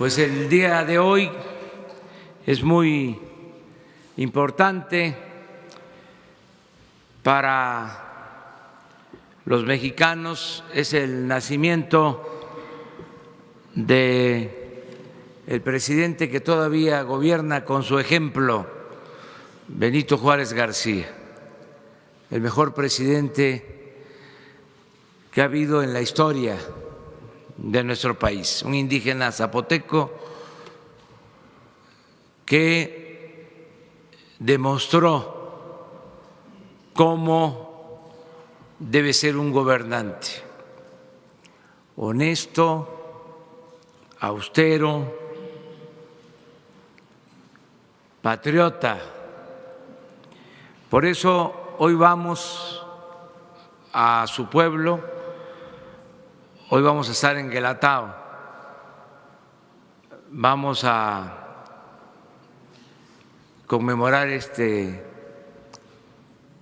Pues el día de hoy es muy importante para los mexicanos, es el nacimiento de el presidente que todavía gobierna con su ejemplo, Benito Juárez García, el mejor presidente que ha habido en la historia de nuestro país, un indígena zapoteco que demostró cómo debe ser un gobernante: honesto, austero, patriota. Por eso hoy vamos a su pueblo. Hoy vamos a estar en Guelatao, vamos a conmemorar este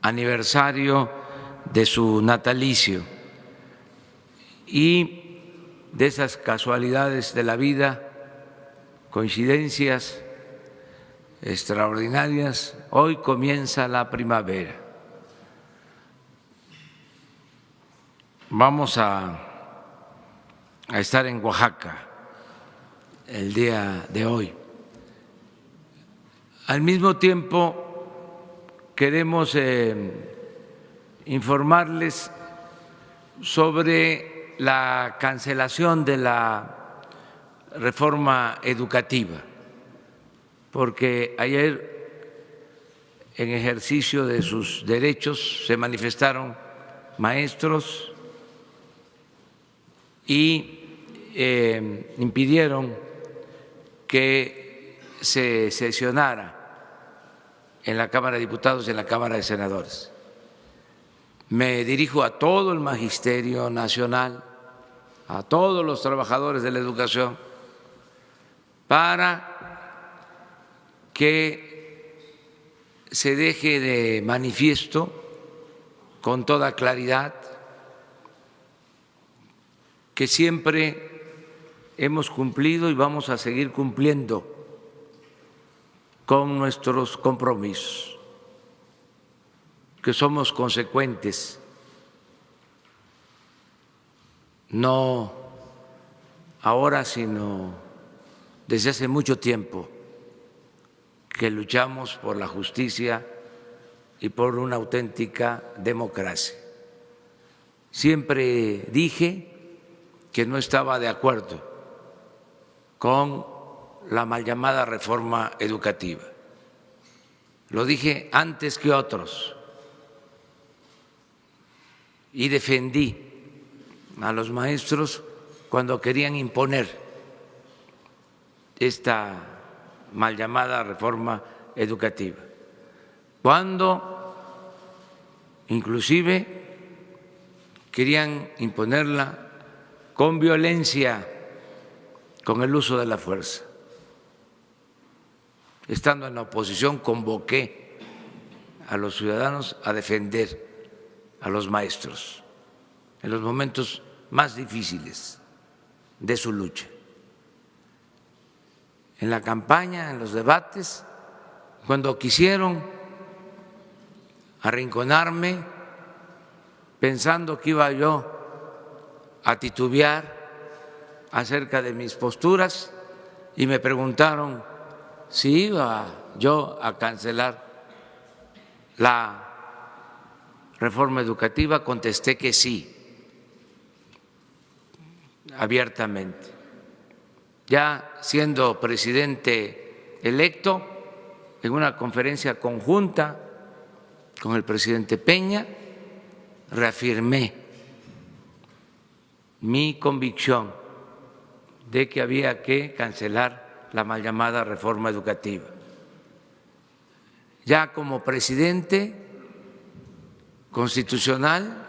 aniversario de su natalicio y de esas casualidades de la vida, coincidencias extraordinarias. Hoy comienza la primavera. Vamos a estar en Oaxaca el día de hoy. Al mismo tiempo, queremos informarles sobre la cancelación de la reforma educativa, porque ayer, en ejercicio de sus derechos, se manifestaron maestros y impidieron que se sesionara en la Cámara de Diputados y en la Cámara de Senadores. Me dirijo a todo el Magisterio Nacional, a todos los trabajadores de la educación, para que se deje de manifiesto con toda claridad que siempre hemos cumplido y vamos a seguir cumpliendo con nuestros compromisos, que somos consecuentes, no ahora, sino desde hace mucho tiempo, que luchamos por la justicia y por una auténtica democracia. Siempre dije que no estaba de acuerdo con la mal llamada reforma educativa. Lo dije antes que otros y defendí a los maestros cuando querían imponer esta mal llamada reforma educativa, cuando inclusive querían imponerla con violencia, con el uso de la fuerza. Estando en la oposición, convoqué a los ciudadanos a defender a los maestros en los momentos más difíciles de su lucha. En la campaña, en los debates, cuando quisieron arrinconarme, pensando que iba yo a titubear acerca de mis posturas, y me preguntaron si iba yo a cancelar la reforma educativa, contesté que sí, abiertamente. Ya siendo presidente electo, en una conferencia conjunta con el presidente Peña, reafirmé mi convicción de que había que cancelar la mal llamada reforma educativa. Ya como presidente constitucional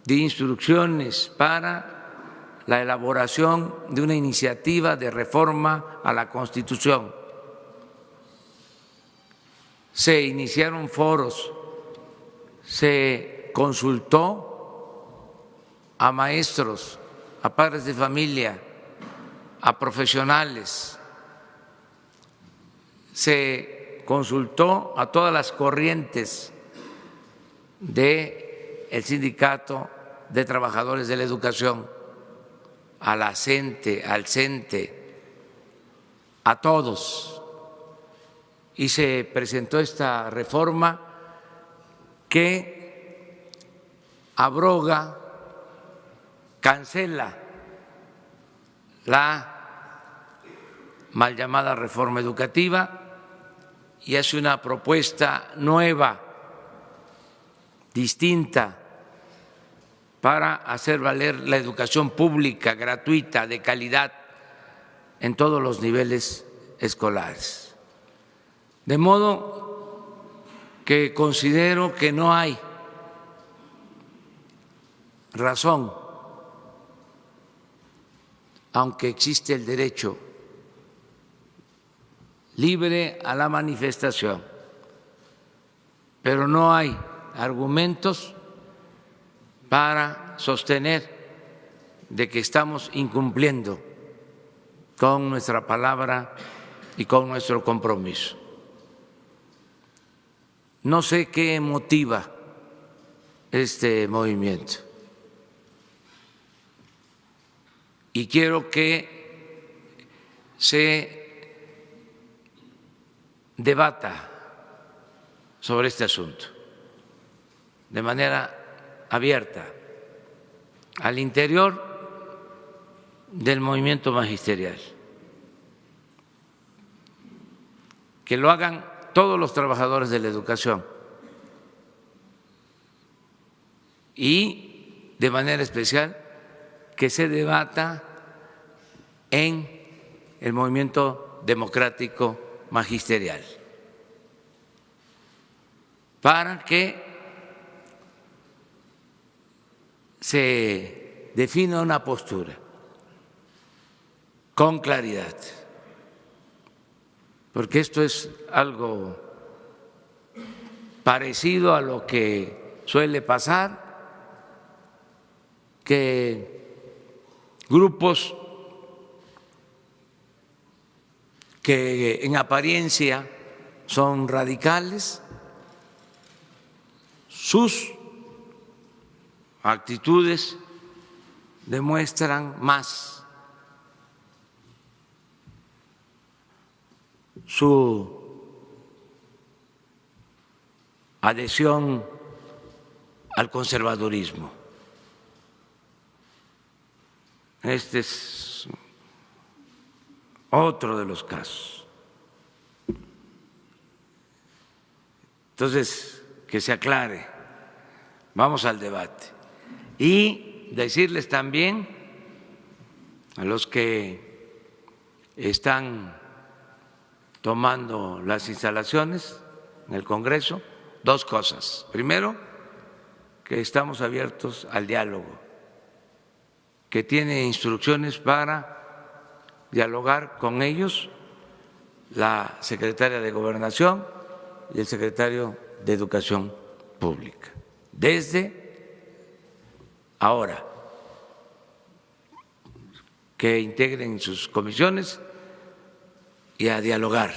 di instrucciones para la elaboración de una iniciativa de reforma a la Constitución. Se iniciaron foros, se consultó a maestros, a padres de familia, a profesionales, se consultó a todas las corrientes del Sindicato de Trabajadores de la Educación, a la CENTE, al CENTE, a todos, y se presentó esta reforma que abroga, cancela la mal llamada reforma educativa y hace una propuesta nueva, distinta, para hacer valer la educación pública, gratuita, de calidad, en todos los niveles escolares. De modo que considero que no hay razón, aunque existe el derecho libre a la manifestación, pero no hay argumentos para sostener de que estamos incumpliendo con nuestra palabra y con nuestro compromiso. No sé qué motiva este movimiento y quiero que se debata sobre este asunto de manera abierta al interior del movimiento magisterial, que lo hagan todos los trabajadores de la educación y de manera especial que se debata en el movimiento democrático magisterial para que se defina una postura con claridad, porque esto es algo parecido a lo que suele pasar, que grupos que en apariencia son radicales, sus actitudes demuestran más su adhesión al conservadurismo. Este es otro de los casos. Entonces, que se aclare, vamos al debate. Y decirles también a los que están tomando las instalaciones en el Congreso dos cosas. Primero, que estamos abiertos al diálogo, que tiene instrucciones para dialogar con ellos la secretaria de Gobernación y el secretario de Educación Pública. Desde ahora, que integren sus comisiones y a dialogar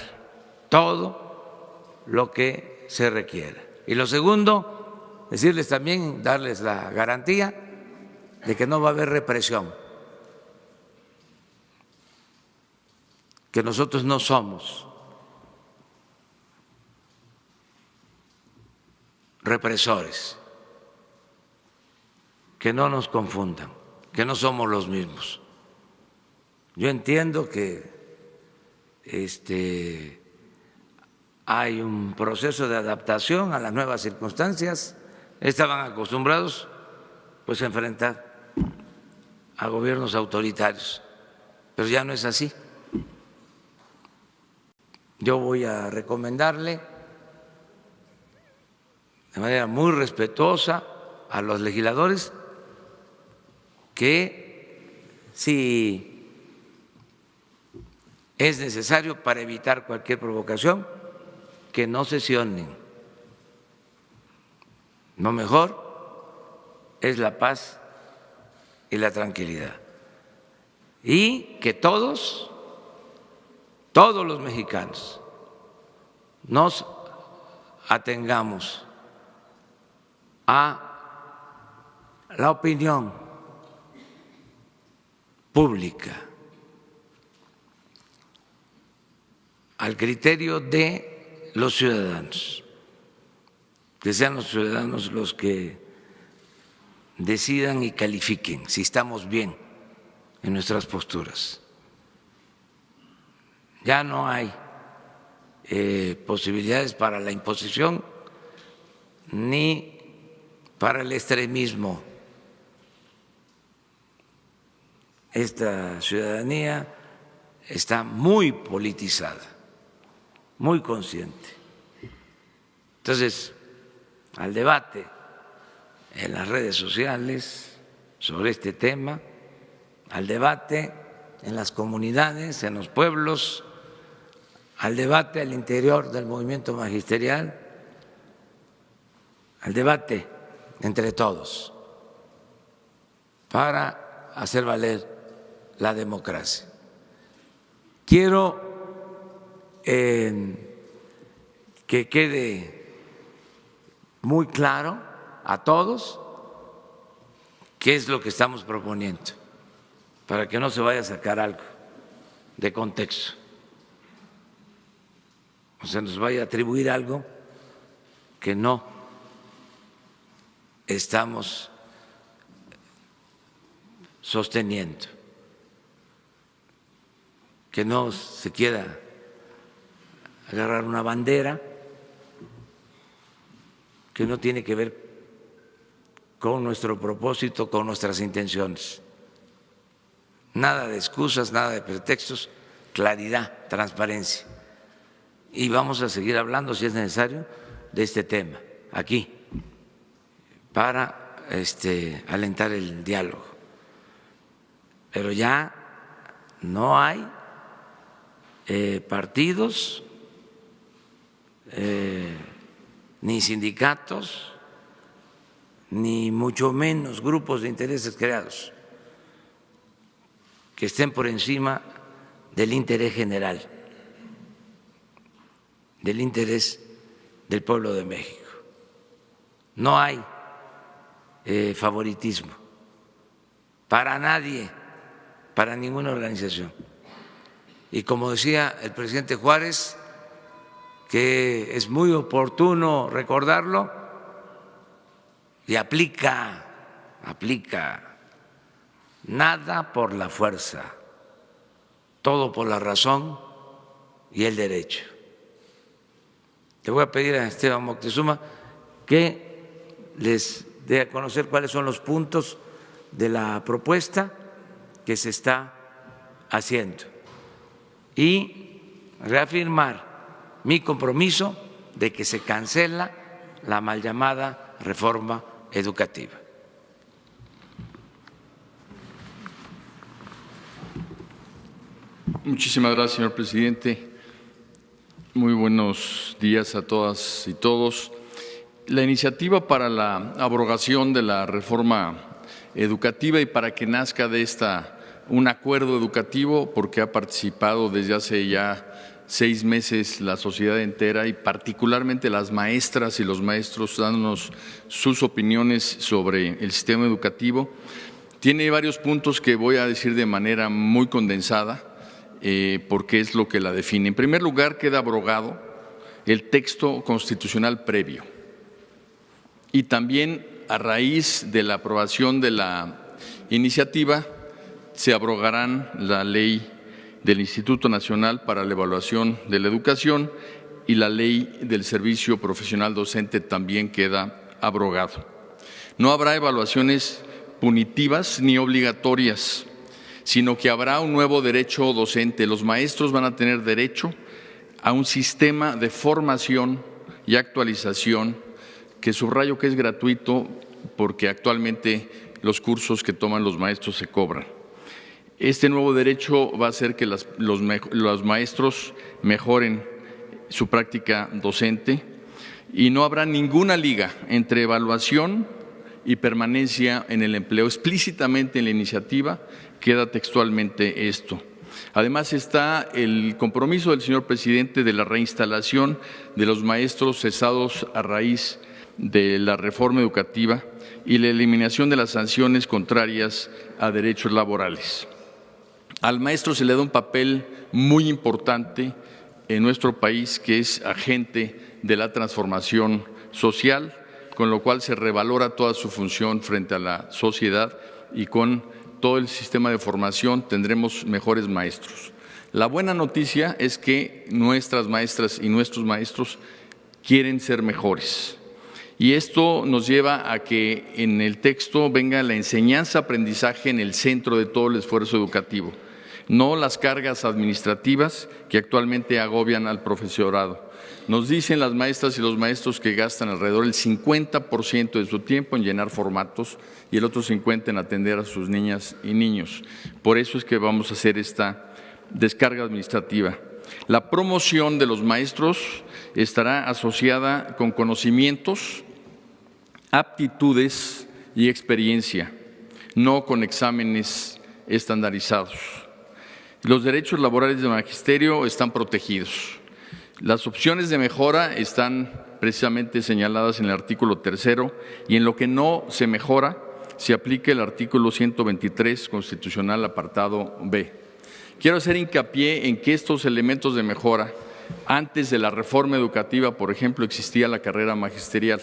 todo lo que se requiera. Y lo segundo, decirles también, darles la garantía de que no va a haber represión, que nosotros no somos represores, que no nos confundan, que no somos los mismos. Yo entiendo que hay un proceso de adaptación a las nuevas circunstancias, estaban acostumbrados pues a enfrentar a gobiernos autoritarios, pero ya no es así. Yo voy a recomendarle de manera muy respetuosa a los legisladores que si es necesario para evitar cualquier provocación, que no sesionen. Lo mejor es la paz y la tranquilidad. y que todos los mexicanos nos atengamos a la opinión pública, al criterio de los ciudadanos, que sean los ciudadanos los que decidan y califiquen si estamos bien en nuestras posturas. Ya no hay posibilidades para la imposición ni para el extremismo. Esta ciudadanía está muy politizada, muy consciente. Entonces, al debate en las redes sociales sobre este tema, al debate en las comunidades, en los pueblos, al debate al interior del movimiento magisterial, al debate entre todos para hacer valer la democracia. Quiero que quede muy claro a todos qué es lo que estamos proponiendo, para que no se vaya a sacar algo de contexto o se nos vaya a atribuir algo que no estamos sosteniendo, que no se quiera agarrar una bandera que no tiene que ver con nuestro propósito, con nuestras intenciones. Nada de excusas, nada de pretextos, claridad, transparencia. Y vamos a seguir hablando, si es necesario, de este tema aquí, para alentar el diálogo. Pero ya no hay partidos ni sindicatos, ni mucho menos grupos de intereses creados que estén por encima del interés general, del interés del pueblo de México. No hay favoritismo para nadie, para ninguna organización. Y como decía el presidente Juárez, que es muy oportuno recordarlo, y aplica nada por la fuerza, todo por la razón y el derecho. Le voy a pedir a Esteban Moctezuma que les dé a conocer cuáles son los puntos de la propuesta que se está haciendo y reafirmar mi compromiso de que se cancela la mal llamada reforma educativa. Muchísimas gracias, señor presidente. Muy buenos días a todas y todos. La iniciativa para la abrogación de la reforma educativa y para que nazca de esta un acuerdo educativo, porque ha participado desde hace ya 6 meses la sociedad entera y particularmente las maestras y los maestros dándonos sus opiniones sobre el sistema educativo. Tiene varios puntos que voy a decir de manera muy condensada, porque es lo que la define. En primer lugar, queda abrogado el texto constitucional previo y también a raíz de la aprobación de la iniciativa se abrogarán la ley del Instituto Nacional para la Evaluación de la Educación y la ley del Servicio Profesional Docente también queda abrogado. No habrá evaluaciones punitivas ni obligatorias, sino que habrá un nuevo derecho docente. Los maestros van a tener derecho a un sistema de formación y actualización que subrayo que es gratuito porque actualmente los cursos que toman los maestros se cobran. Este nuevo derecho va a hacer que los maestros mejoren su práctica docente y no habrá ninguna liga entre evaluación y permanencia en el empleo. Explícitamente en la iniciativa queda textualmente esto. Además está el compromiso del señor presidente de la reinstalación de los maestros cesados a raíz de la reforma educativa y la eliminación de las sanciones contrarias a derechos laborales. Al maestro se le da un papel muy importante en nuestro país, que es agente de la transformación social, con lo cual se revalora toda su función frente a la sociedad y con todo el sistema de formación tendremos mejores maestros. La buena noticia es que nuestras maestras y nuestros maestros quieren ser mejores. Y esto nos lleva a que en el texto venga la enseñanza-aprendizaje en el centro de todo el esfuerzo educativo, no las cargas administrativas que actualmente agobian al profesorado. Nos dicen las maestras y los maestros que gastan alrededor del 50% de su tiempo en llenar formatos y el otro 50% en atender a sus niñas y niños. Por eso es que vamos a hacer esta descarga administrativa. La promoción de los maestros estará asociada con conocimientos, aptitudes y experiencia, no con exámenes estandarizados. Los derechos laborales del magisterio están protegidos. Las opciones de mejora están precisamente señaladas en el artículo 3 y en lo que no se mejora se aplica el artículo 123 constitucional apartado B. Quiero hacer hincapié en que estos elementos de mejora, antes de la reforma educativa, por ejemplo, existía la carrera magisterial.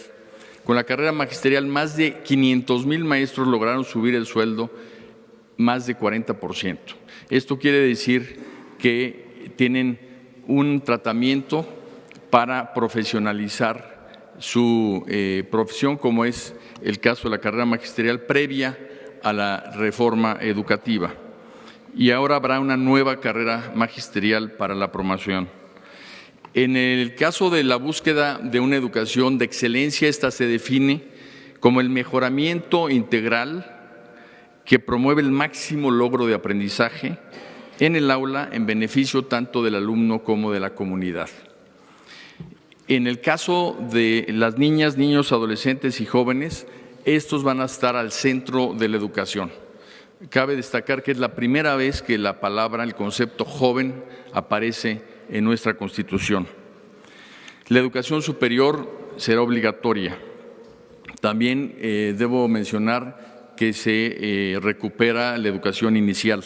Con la carrera magisterial, más de 500,000 maestros lograron subir el sueldo más de 40%. Esto quiere decir que tienen un tratamiento para profesionalizar su profesión, como es el caso de la carrera magisterial previa a la reforma educativa. Y ahora habrá una nueva carrera magisterial para la promoción. En el caso de la búsqueda de una educación de excelencia, esta se define como el mejoramiento integral que promueve el máximo logro de aprendizaje en el aula en beneficio tanto del alumno como de la comunidad. En el caso de las niñas, niños, adolescentes y jóvenes, estos van a estar al centro de la educación. Cabe destacar que es la primera vez que la palabra, el concepto joven, aparece en nuestra Constitución. La educación superior será obligatoria. También debo mencionar que se recupera la educación inicial.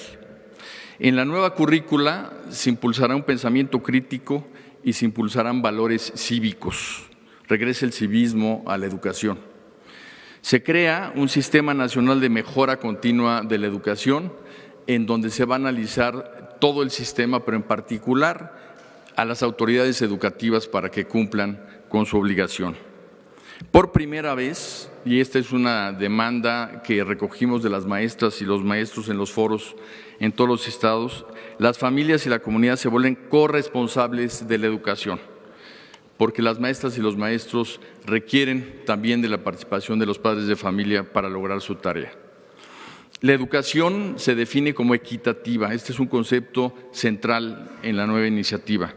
En la nueva currícula se impulsará un pensamiento crítico y se impulsarán valores cívicos. Regresa el civismo a la educación. Se crea un sistema nacional de mejora continua de la educación, en donde se va a analizar todo el sistema, pero en particular a las autoridades educativas para que cumplan con su obligación. Por primera vez, y esta es una demanda que recogimos de las maestras y los maestros en los foros en todos los estados, las familias y la comunidad se vuelven corresponsables de la educación, porque las maestras y los maestros requieren también de la participación de los padres de familia para lograr su tarea. La educación se define como equitativa. Este es un concepto central en la nueva iniciativa.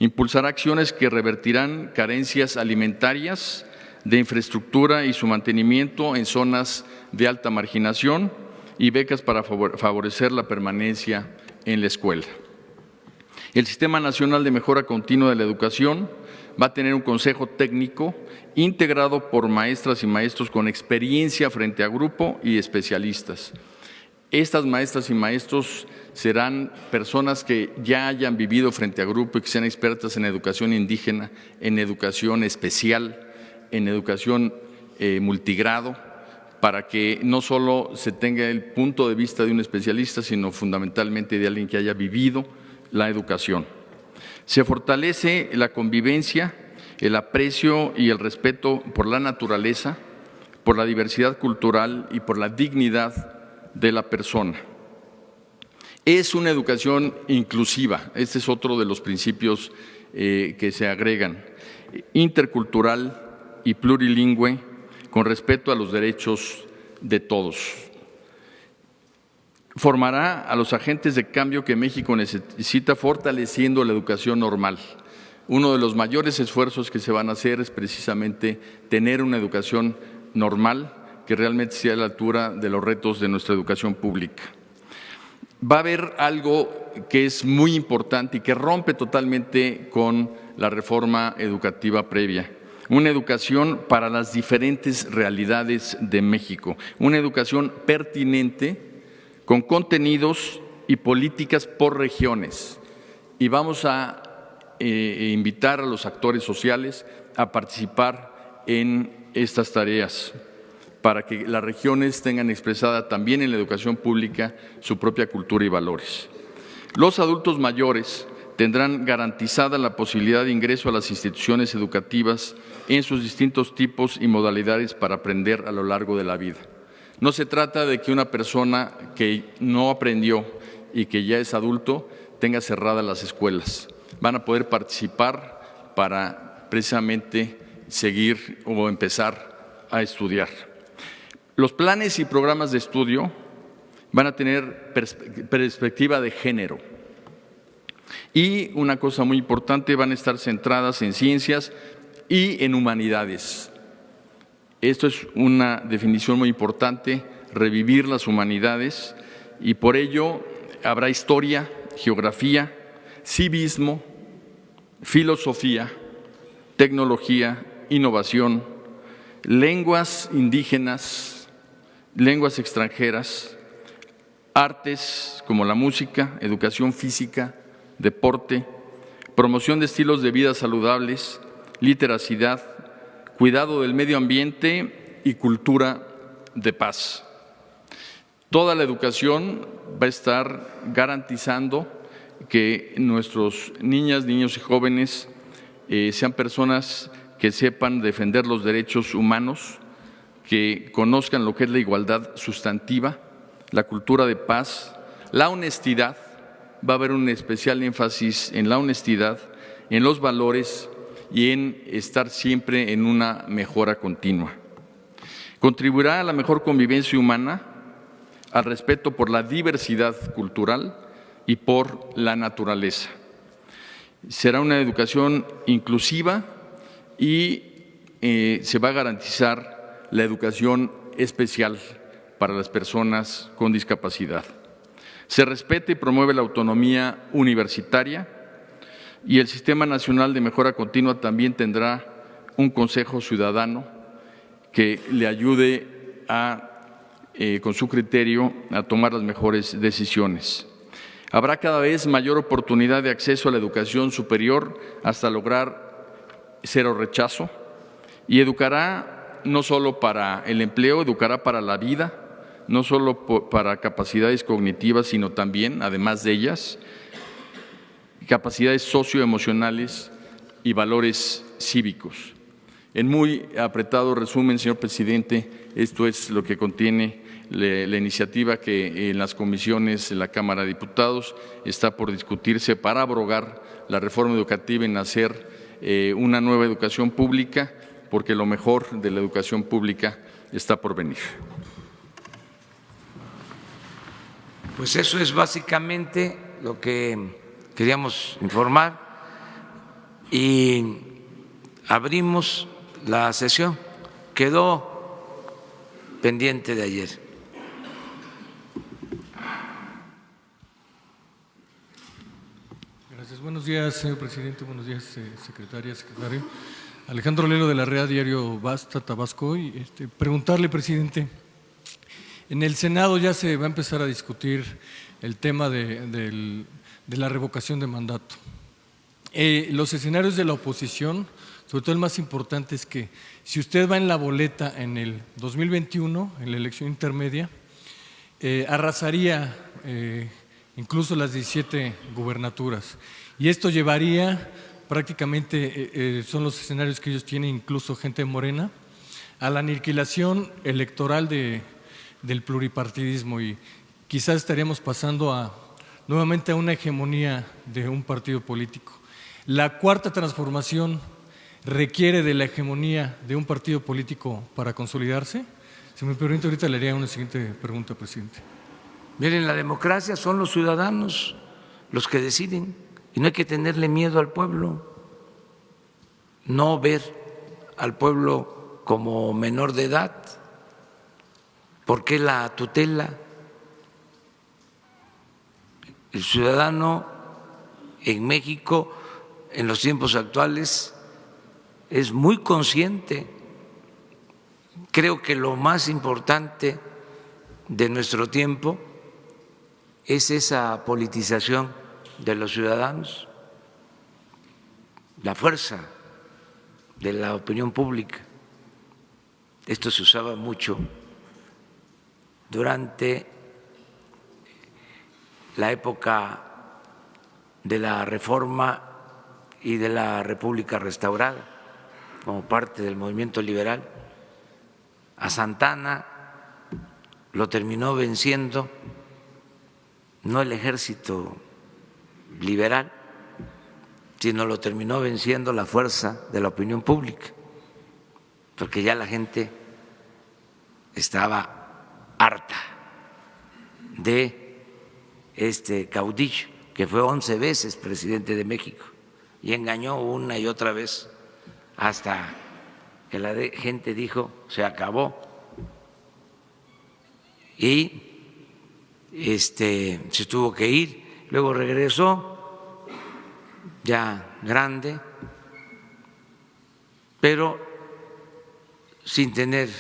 Impulsará acciones que revertirán carencias alimentarias, de infraestructura y su mantenimiento en zonas de alta marginación y becas para favorecer la permanencia en la escuela. El Sistema Nacional de Mejora Continua de la Educación va a tener un consejo técnico integrado por maestras y maestros con experiencia frente a grupo y especialistas. Estas maestras y maestros serán personas que ya hayan vivido frente a grupo y que sean expertas en educación indígena, en educación especial, en educación multigrado, para que no solo se tenga el punto de vista de un especialista, sino fundamentalmente de alguien que haya vivido la educación. Se fortalece la convivencia, el aprecio y el respeto por la naturaleza, por la diversidad cultural y por la dignidad de la persona. Es una educación inclusiva, este es otro de los principios que se agregan, intercultural y plurilingüe, con respeto a los derechos de todos. Formará a los agentes de cambio que México necesita, fortaleciendo la educación normal. Uno de los mayores esfuerzos que se van a hacer es precisamente tener una educación normal que realmente sea a la altura de los retos de nuestra educación pública. va a haber algo que es muy importante y que rompe totalmente con la reforma educativa previa. Una educación para las diferentes realidades de México, una educación pertinente con contenidos y políticas por regiones. Y vamos a invitar a los actores sociales a participar en estas tareas para que las regiones tengan expresada también en la educación pública su propia cultura y valores. Los adultos mayores tendrán garantizada la posibilidad de ingreso a las instituciones educativas en sus distintos tipos y modalidades para aprender a lo largo de la vida. No se trata de que una persona que no aprendió y que ya es adulto tenga cerradas las escuelas. Van a poder participar para precisamente seguir o empezar a estudiar. Los planes y programas de estudio van a tener perspectiva de género. Y una cosa muy importante, van a estar centradas en ciencias y en humanidades. Esto es una definición muy importante, revivir las humanidades, y por ello habrá historia, geografía, civismo, filosofía, tecnología, innovación, lenguas indígenas, lenguas extranjeras, artes como la música, educación física, deporte, promoción de estilos de vida saludables, literacidad, cuidado del medio ambiente y cultura de paz. Toda la educación va a estar garantizando que nuestros niñas, niños y jóvenes sean personas que sepan defender los derechos humanos, que conozcan lo que es la igualdad sustantiva, la cultura de paz, la honestidad. Va a haber un especial énfasis en la honestidad, en los valores y en estar siempre en una mejora continua. Contribuirá a la mejor convivencia humana, al respeto por la diversidad cultural y por la naturaleza. Será una educación inclusiva y se va a garantizar la educación especial para las personas con discapacidad. Se respeta y promueve la autonomía universitaria y el Sistema Nacional de Mejora Continua también tendrá un Consejo Ciudadano que le ayude con su criterio a tomar las mejores decisiones. Habrá cada vez mayor oportunidad de acceso a la educación superior hasta lograr cero rechazo, y educará no solo para el empleo, educará para la vida, no solo para capacidades cognitivas, sino también, además de ellas, capacidades socioemocionales y valores cívicos. En muy apretado resumen, señor presidente, esto es lo que contiene la iniciativa que en las comisiones de la Cámara de Diputados está por discutirse para abrogar la reforma educativa y hacer una nueva educación pública, porque lo mejor de la educación pública está por venir. Pues eso es básicamente lo que queríamos informar y abrimos la sesión. Quedó pendiente de ayer. Gracias. Buenos días, señor presidente. Buenos días, secretaria, secretario. Alejandro Lelo de la Red Diario Basta, Tabasco. Y preguntarle, presidente, en el Senado ya se va a empezar a discutir el tema de la revocación de mandato. Los escenarios de la oposición, sobre todo el más importante, es que si usted va en la boleta en el 2021, en la elección intermedia, arrasaría incluso las 17 gubernaturas. Y esto llevaría prácticamente, son los escenarios que ellos tienen, incluso gente de Morena, a la aniquilación electoral del pluripartidismo, y quizás estaríamos pasando nuevamente a una hegemonía de un partido político. La cuarta transformación requiere de la hegemonía de un partido político para consolidarse. Si me permite, ahorita le haría una siguiente pregunta, presidente. Miren, la democracia son los ciudadanos los que deciden y no hay que tenerle miedo al pueblo, no ver al pueblo como menor de edad. ¿Por qué la tutela? el ciudadano en México en los tiempos actuales es muy consciente. Creo que lo más importante de nuestro tiempo es esa politización de los ciudadanos, la fuerza de la opinión pública. Esto se usaba mucho durante la época de la Reforma y de la República restaurada, como parte del movimiento liberal. A Santana lo terminó venciendo no el ejército liberal, sino lo terminó venciendo la fuerza de la opinión pública, porque ya la gente estaba harta de este caudillo que fue 11 veces presidente de México y engañó una y otra vez hasta que la gente dijo se acabó y se tuvo que ir. Luego regresó ya grande, pero sin tener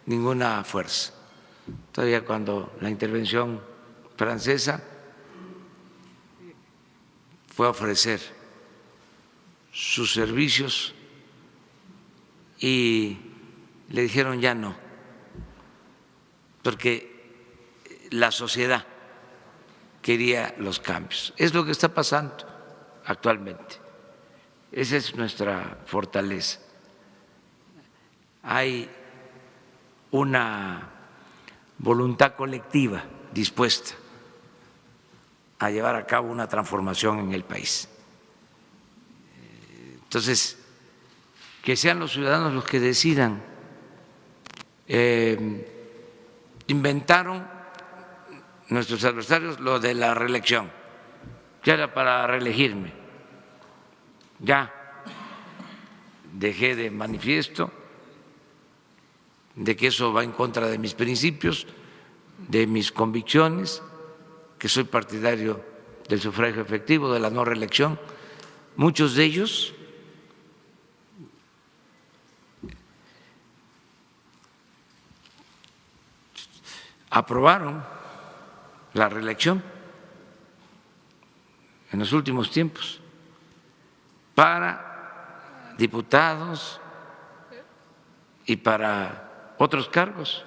ninguna fuerza. Todavía cuando la intervención francesa fue a ofrecer sus servicios y le dijeron ya no, porque la sociedad quería los cambios. Es lo que está pasando actualmente. Esa es nuestra fortaleza. Hay una voluntad colectiva dispuesta a llevar a cabo una transformación en el país. Entonces, que sean los ciudadanos los que decidan. Inventaron nuestros adversarios lo de la reelección, ya era para reelegirme. Ya dejé de manifiesto de que eso va en contra de mis principios, de mis convicciones, que soy partidario del sufragio efectivo, de la no reelección. Muchos de ellos aprobaron la reelección en los últimos tiempos para diputados y para otros cargos.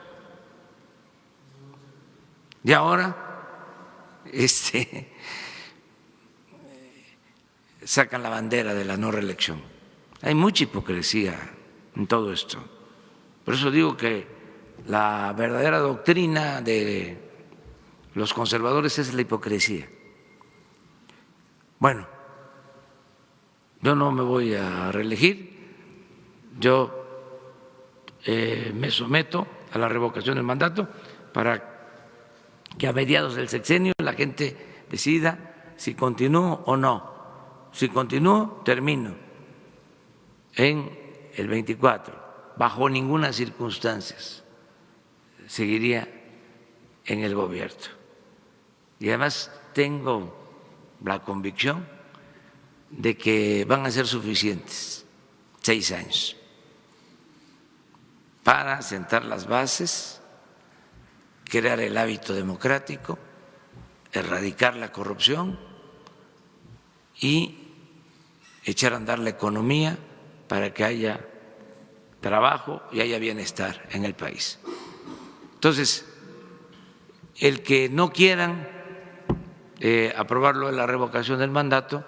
Y ahora sacan la bandera de la no reelección. Hay mucha hipocresía en todo esto. Por eso digo que la verdadera doctrina de los conservadores es la hipocresía. Bueno, yo no me voy a reelegir, yo me someto a la revocación del mandato para que a mediados del sexenio la gente decida si continúo o no. Si continúo, termino en el 24, bajo ninguna circunstancia seguiría en el gobierno. Y además tengo la convicción de que van a ser suficientes 6 años para sentar las bases, crear el hábito democrático, erradicar la corrupción y echar a andar la economía para que haya trabajo y haya bienestar en el país. Entonces, el que no quieran aprobarlo de la revocación del mandato,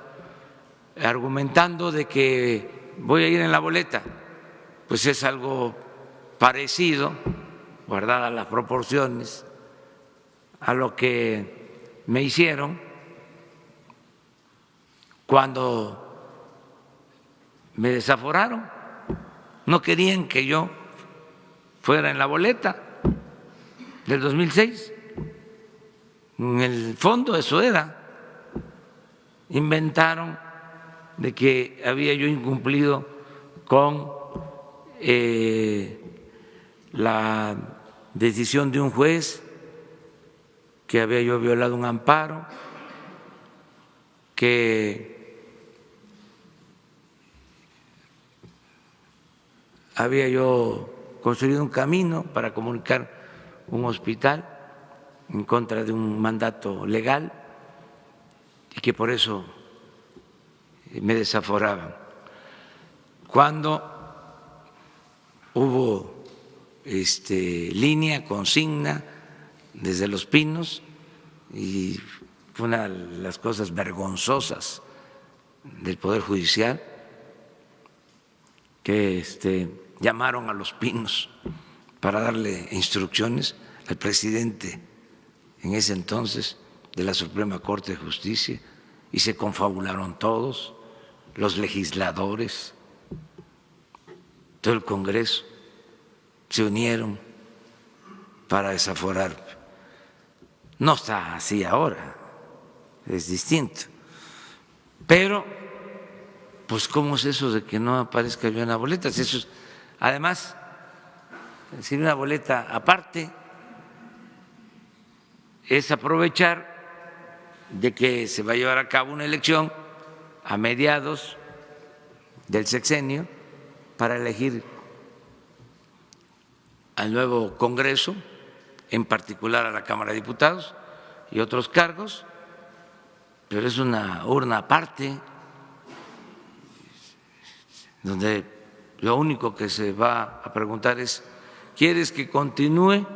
argumentando de que voy a ir en la boleta, pues es algo parecido, guardadas las proporciones, a lo que me hicieron cuando me desaforaron. No querían que yo fuera en la boleta del 2006. En el fondo eso era. Inventaron de que había yo incumplido con la decisión de un juez, que había yo violado un amparo que había yo construido un camino para comunicar un hospital en contra de un mandato legal y que por eso me desaforaban. Cuando hubo línea, consigna desde Los Pinos, y fue una de las cosas vergonzosas del Poder Judicial, que llamaron a Los Pinos para darle instrucciones al presidente en ese entonces de la Suprema Corte de Justicia, y se confabularon todos, los legisladores, todo el Congreso, se unieron para desaforar. No está así ahora, es distinto. Pero, pues, ¿cómo es eso de que no aparezca yo en la boleta? Eso es, además, si una boleta aparte es aprovechar de que se va a llevar a cabo una elección a mediados del sexenio para elegir al nuevo Congreso, en particular a la Cámara de Diputados y otros cargos, pero es una urna aparte donde lo único que se va a preguntar es: ¿quieres que continúe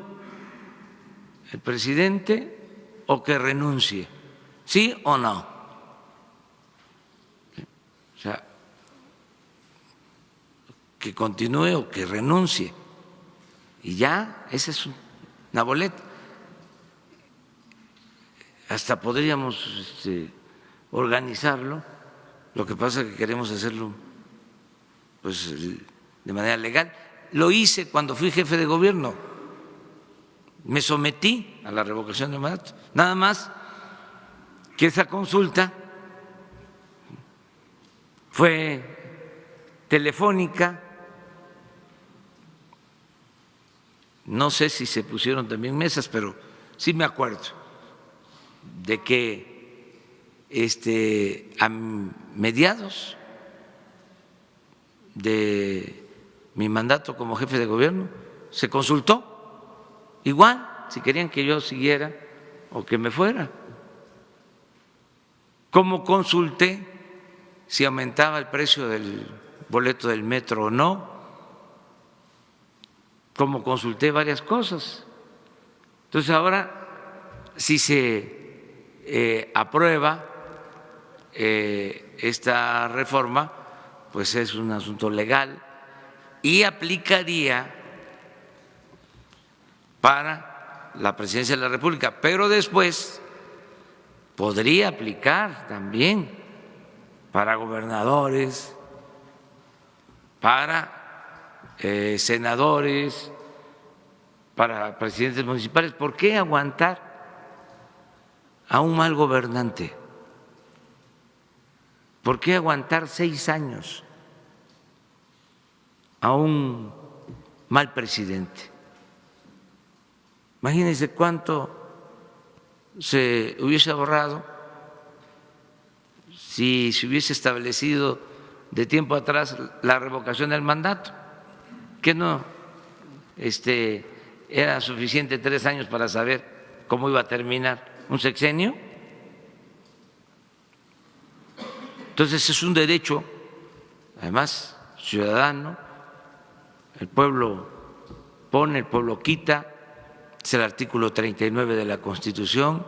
el presidente o que renuncie? ¿Sí o no? O sea, que continúe o que renuncie. Y ya, esa es una boleta. Hasta podríamos organizarlo, lo que pasa es que queremos hacerlo pues de manera legal. Lo hice cuando fui jefe de gobierno, me sometí a la revocación de mandato, nada más que esa consulta fue telefónica. No sé si se pusieron también mesas, pero sí me acuerdo de que a mediados de mi mandato como jefe de gobierno se consultó, igual, si querían que yo siguiera o que me fuera. ¿Cómo consulté si aumentaba el precio del boleto del metro o no? Como consulté varias cosas. Entonces ahora, si se aprueba esta reforma, pues es un asunto legal y aplicaría para la presidencia de la República, pero después podría aplicar también para gobernadores, para senadores, para presidentes municipales. ¿Por qué aguantar a un mal gobernante? ¿Por qué aguantar 6 años a un mal presidente? Imagínense cuánto se hubiese ahorrado si se hubiese establecido de tiempo atrás la revocación del mandato, que no era suficiente 3 años para saber cómo iba a terminar un sexenio. Entonces es un derecho, además, ciudadano. El pueblo pone, el pueblo quita, es el artículo 39 de la Constitución,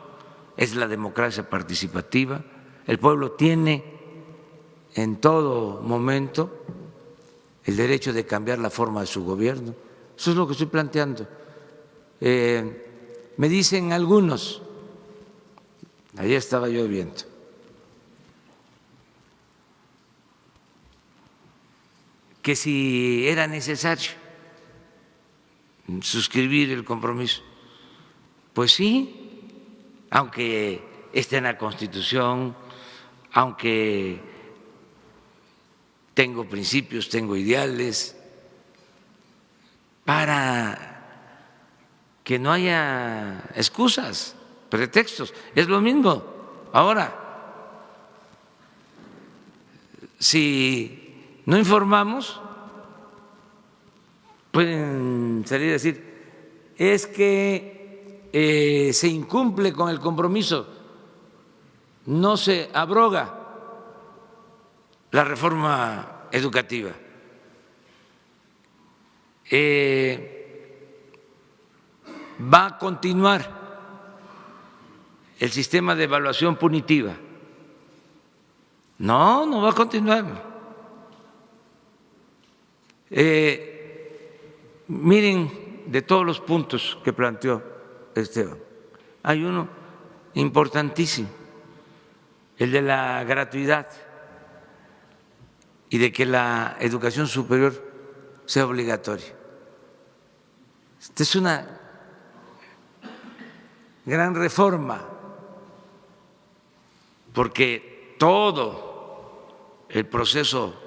es la democracia participativa. El pueblo tiene en todo momento el derecho de cambiar la forma de su gobierno. Eso es lo que estoy planteando. Me dicen algunos, ayer estaba yo viendo, que si era necesario suscribir el compromiso. Pues sí, aunque esté en la Constitución, aunque tengo principios, tengo ideales, para que no haya excusas, pretextos. Es lo mismo ahora si no informamos, pueden salir a decir, es que se incumple con el compromiso, no se abroga la reforma educativa. Va a continuar el sistema de evaluación punitiva. No, no va a continuar. Miren, de todos los puntos que planteó Esteban, hay uno importantísimo, el de la gratuidad y de que la educación superior sea obligatoria. Esta es una gran reforma, porque todo el proceso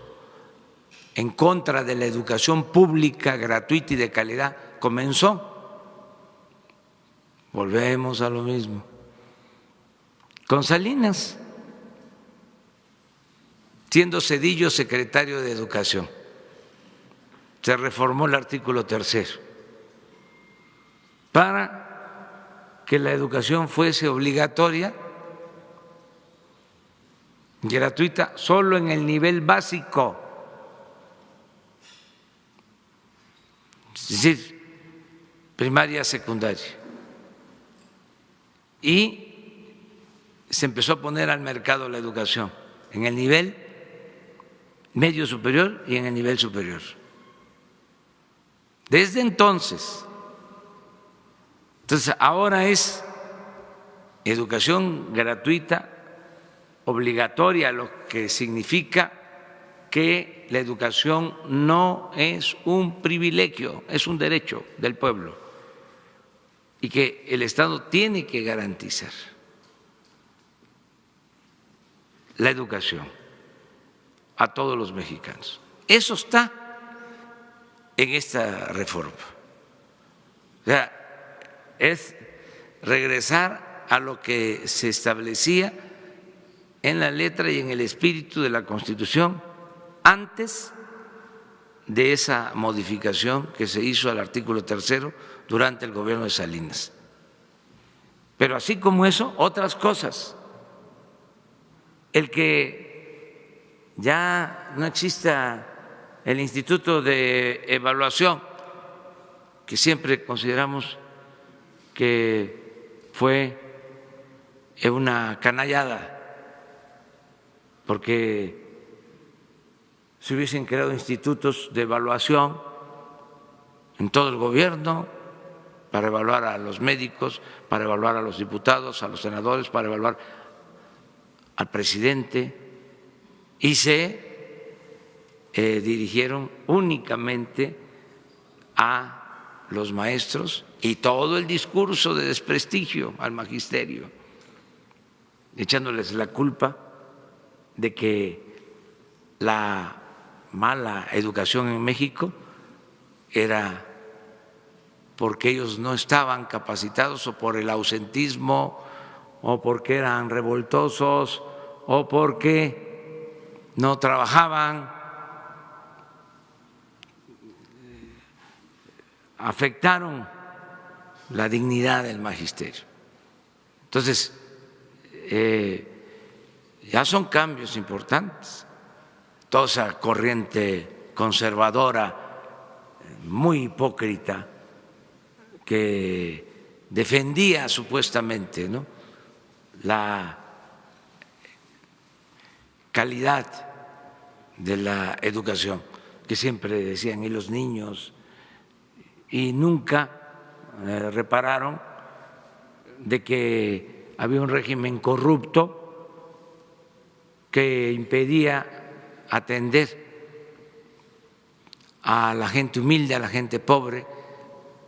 en contra de la educación pública, gratuita y de calidad comenzó. Volvemos a lo mismo. Con Salinas, siendo Zedillo secretario de Educación, se reformó el artículo 3 para que la educación fuese obligatoria, gratuita, solo en el nivel básico. Es decir, primaria, secundaria. Y se empezó a poner al mercado la educación en el nivel medio superior y en el nivel superior. Desde entonces, ahora es educación gratuita, obligatoria, lo que significa que la educación no es un privilegio, es un derecho del pueblo y que el Estado tiene que garantizar la educación a todos los mexicanos. Eso está en esta reforma. O sea, es regresar a lo que se establecía en la letra y en el espíritu de la Constitución antes de esa modificación que se hizo al artículo 3 durante el gobierno de Salinas. Pero así como eso, otras cosas. El que ya no exista el Instituto de Evaluación, que siempre consideramos que fue una canallada, porque se hubiesen creado institutos de evaluación en todo el gobierno para evaluar a los médicos, para evaluar a los diputados, a los senadores, para evaluar al presidente, y se dirigieron únicamente a los maestros y todo el discurso de desprestigio al magisterio, echándoles la culpa de que la mala educación en México era porque ellos no estaban capacitados o por el ausentismo o porque eran revoltosos o porque no trabajaban, afectaron la dignidad del magisterio. Entonces, ya son cambios importantes. Toda esa corriente conservadora, muy hipócrita, que defendía supuestamente, ¿no?, la calidad de la educación, que siempre decían, y los niños, y nunca repararon de que había un régimen corrupto que impedía atender a la gente humilde, a la gente pobre,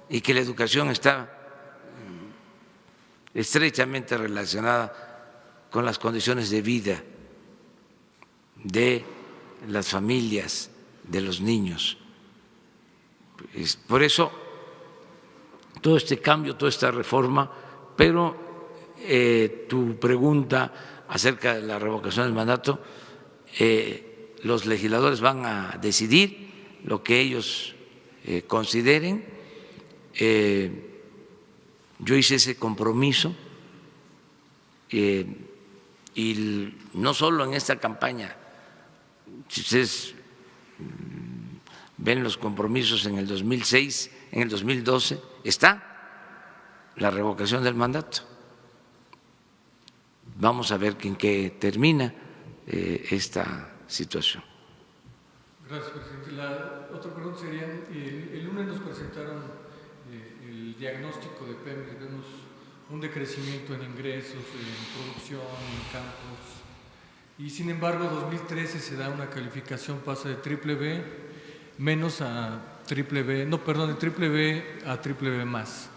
y que la educación está estrechamente relacionada con las condiciones de vida de las familias, de los niños. Por eso, todo este cambio, toda esta reforma, pero tu pregunta acerca de la revocación del mandato, los legisladores van a decidir lo que ellos consideren. Yo hice ese compromiso y no solo en esta campaña. Si ustedes ven los compromisos en el 2006, en el 2012, está la revocación del mandato. Vamos a ver en qué termina esta situación. Gracias, presidente. La otra pregunta sería, el lunes nos presentaron el diagnóstico de Pemex, vemos un decrecimiento en ingresos, en producción, en campos, y sin embargo 2013 se da una calificación, pasa de triple B menos a triple B, no, perdón, de triple B a triple B más.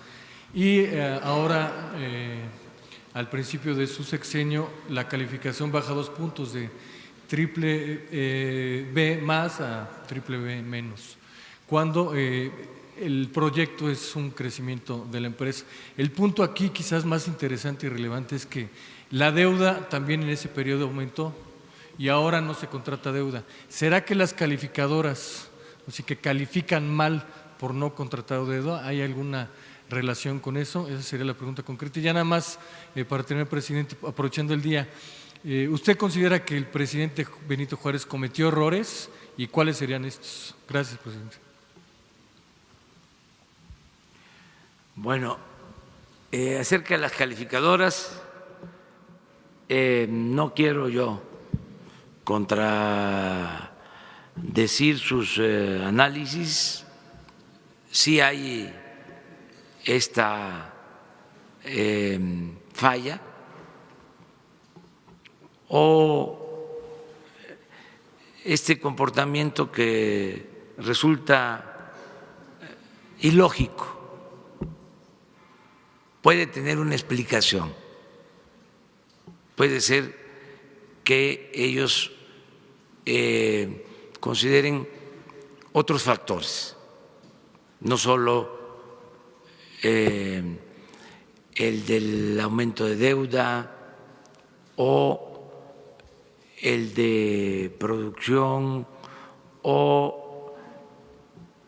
Y ahora, al principio de su sexenio, la calificación baja 2 puntos de triple B más a triple B menos, cuando el proyecto es un crecimiento de la empresa. El punto aquí quizás más interesante y relevante es que la deuda también en ese periodo aumentó y ahora no se contrata deuda. ¿Será que las calificadoras, así que califican mal por no contratar deuda? ¿Hay alguna relación con eso? Esa sería la pregunta concreta. Y ya nada más, para tener, presidente, aprovechando el día, ¿usted considera que el presidente Benito Juárez cometió errores y cuáles serían estos? Gracias, presidente. Bueno, acerca de las calificadoras, no quiero yo contradecir sus análisis. Sí hay esta falla o este comportamiento que resulta ilógico. Puede tener una explicación, puede ser que ellos consideren otros factores, no solo el del aumento de deuda o el de producción o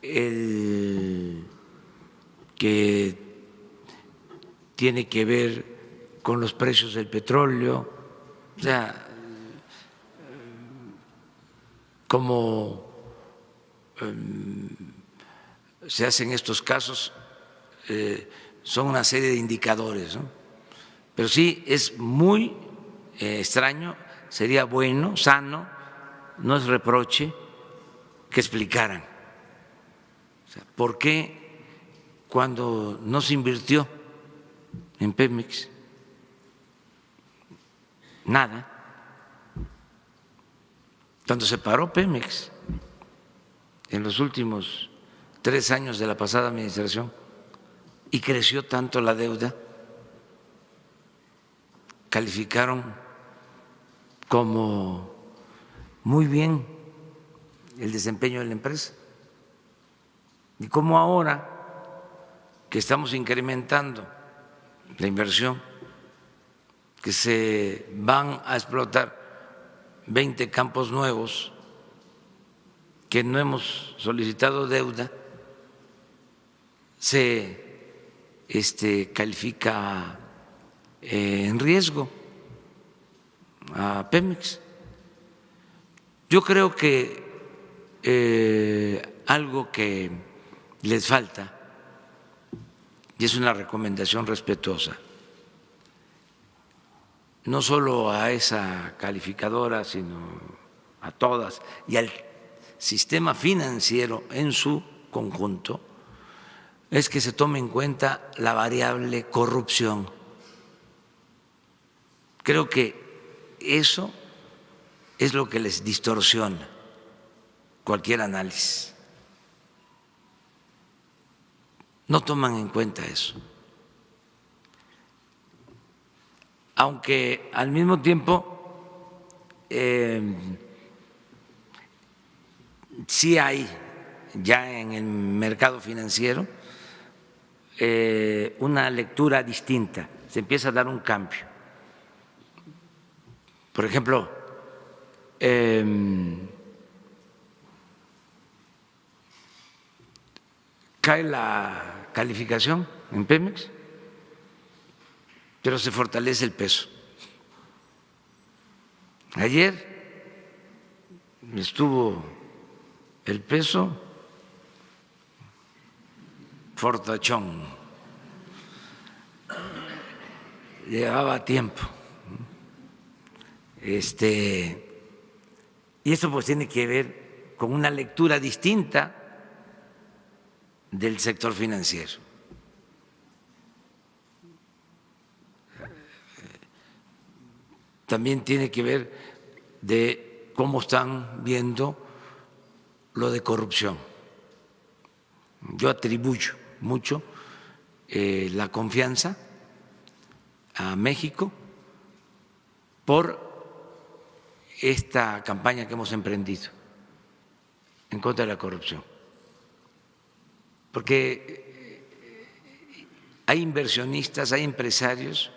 el que tiene que ver con los precios del petróleo. O sea, como se hacen estos casos, son una serie de indicadores, ¿no? Pero sí es muy extraño, sería bueno, sano, no es reproche, que explicaran. O sea, ¿por qué cuando no se invirtió en Pemex nada? Cuando se paró Pemex en los últimos 3 años de la pasada administración y creció tanto la deuda, calificaron como muy bien el desempeño de la empresa. Y como ahora que estamos incrementando la inversión, que se van a explotar 20 campos nuevos, que no hemos solicitado deuda, se califica en riesgo a Pemex. Yo creo que algo que les falta, y es una recomendación respetuosa, no solo a esa calificadora, sino a todas, y al sistema financiero en su conjunto, es que se tome en cuenta la variable corrupción. Creo que eso es lo que les distorsiona cualquier análisis. No toman en cuenta eso. Aunque al mismo tiempo sí hay ya en el mercado financiero una lectura distinta, se empieza a dar un cambio. Por ejemplo, cae la calificación en Pemex, pero se fortalece el peso. Ayer estuvo el peso fortachón, llevaba tiempo. Y eso pues tiene que ver con una lectura distinta del sector financiero. También tiene que ver de cómo están viendo lo de corrupción. Yo atribuyo mucho la confianza a México por esta campaña que hemos emprendido en contra de la corrupción. Porque hay inversionistas, hay empresarios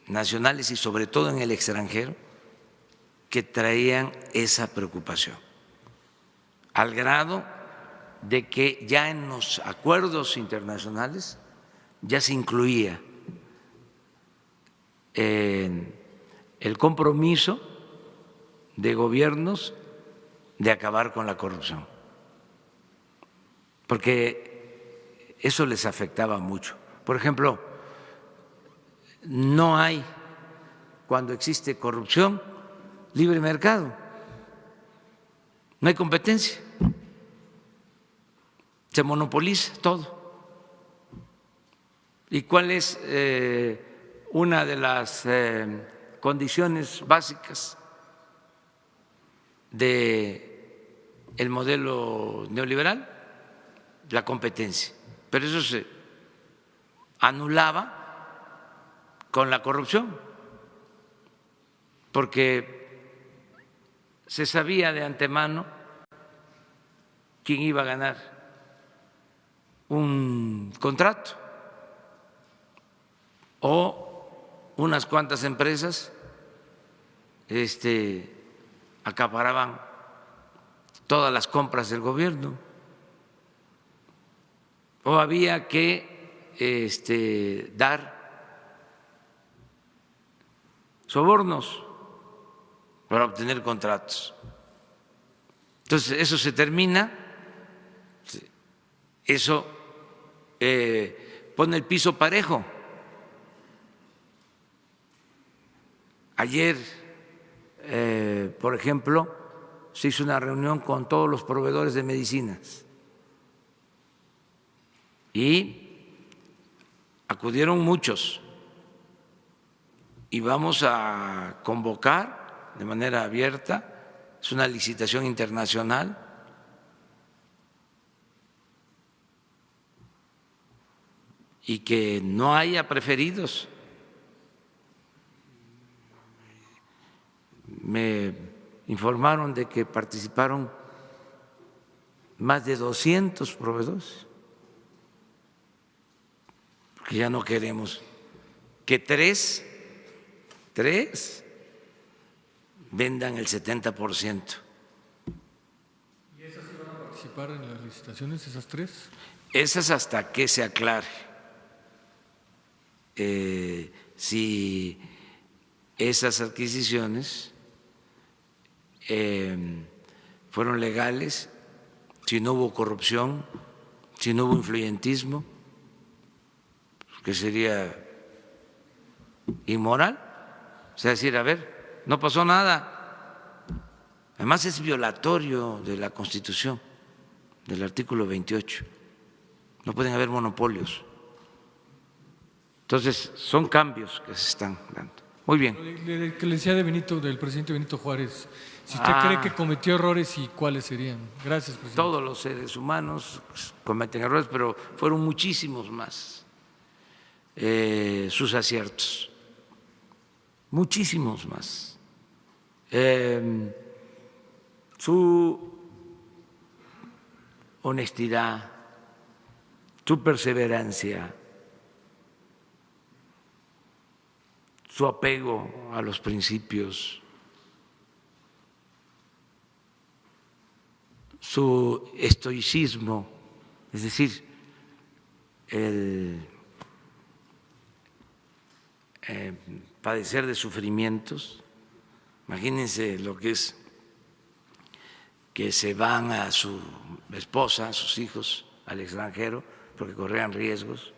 nacionales y sobre todo en el extranjero que traían esa preocupación, al grado de que ya en los acuerdos internacionales ya se incluía el compromiso de gobiernos de acabar con la corrupción, porque eso les afectaba mucho. Por ejemplo, no hay, cuando existe corrupción, libre mercado, no hay competencia, se monopoliza todo. ¿Y cuál es una de las condiciones básicas del modelo neoliberal? La competencia. Pero eso se anulaba con la corrupción, porque se sabía de antemano quién iba a ganar un contrato, o unas cuantas empresas acaparaban todas las compras del gobierno, o había que dar sobornos para obtener contratos. Entonces, eso se termina, eso pone el piso parejo. Ayer, por ejemplo, se hizo una reunión con todos los proveedores de medicinas y acudieron muchos, y vamos a convocar de manera abierta, es una licitación internacional, y que no haya preferidos. Me informaron de que participaron más de 200 proveedores, porque ya no queremos que tres vendan el 70%. ¿Y esas sí van a participar en las licitaciones, esas tres? Esas hasta que se aclare si esas adquisiciones fueron legales, si no hubo corrupción, si no hubo influyentismo, que sería inmoral. O sea, decir, a ver, no pasó nada. Además es violatorio de la Constitución, del artículo 28. No pueden haber monopolios. Entonces, son cambios que se están dando. Muy bien. Que le decía del presidente Benito Juárez, si usted cree que cometió errores, ¿y cuáles serían? Gracias, presidente. Todos los seres humanos cometen errores, pero fueron muchísimos más sus aciertos, muchísimos más. Su honestidad, su perseverancia, su apego a los principios, su estoicismo, es decir, el padecer de sufrimientos. Imagínense lo que es que se van a su esposa, a sus hijos al extranjero porque corrían riesgos,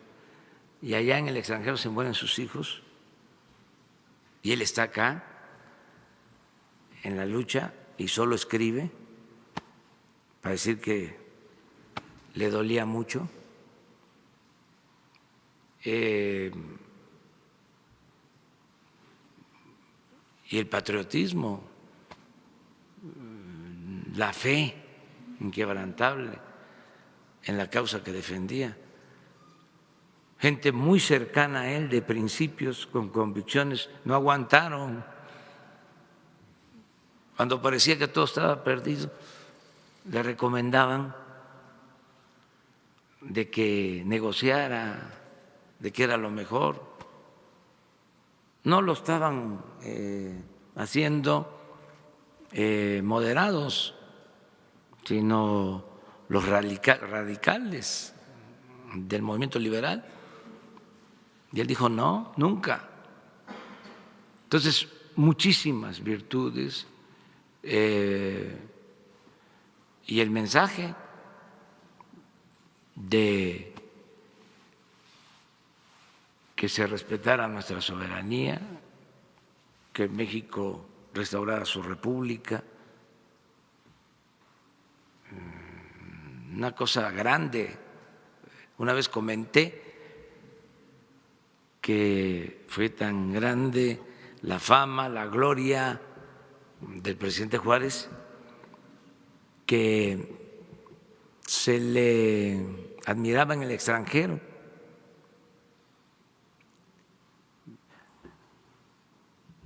y allá en el extranjero se mueren sus hijos y él está acá en la lucha y solo escribe para decir que le dolía mucho. Y el patriotismo, la fe inquebrantable en la causa que defendía. Gente muy cercana a él, de principios, con convicciones, no aguantaron. Cuando parecía que todo estaba perdido, le recomendaban de que negociara, de que era lo mejor. No lo estaban haciendo moderados, sino los radicales del movimiento liberal. Y él dijo, no, nunca. Entonces, muchísimas virtudes y el mensaje de que se respetara nuestra soberanía, que México restaurara su república, una cosa grande. Una vez comenté que fue tan grande la fama, la gloria del presidente Juárez, que se le admiraba en el extranjero.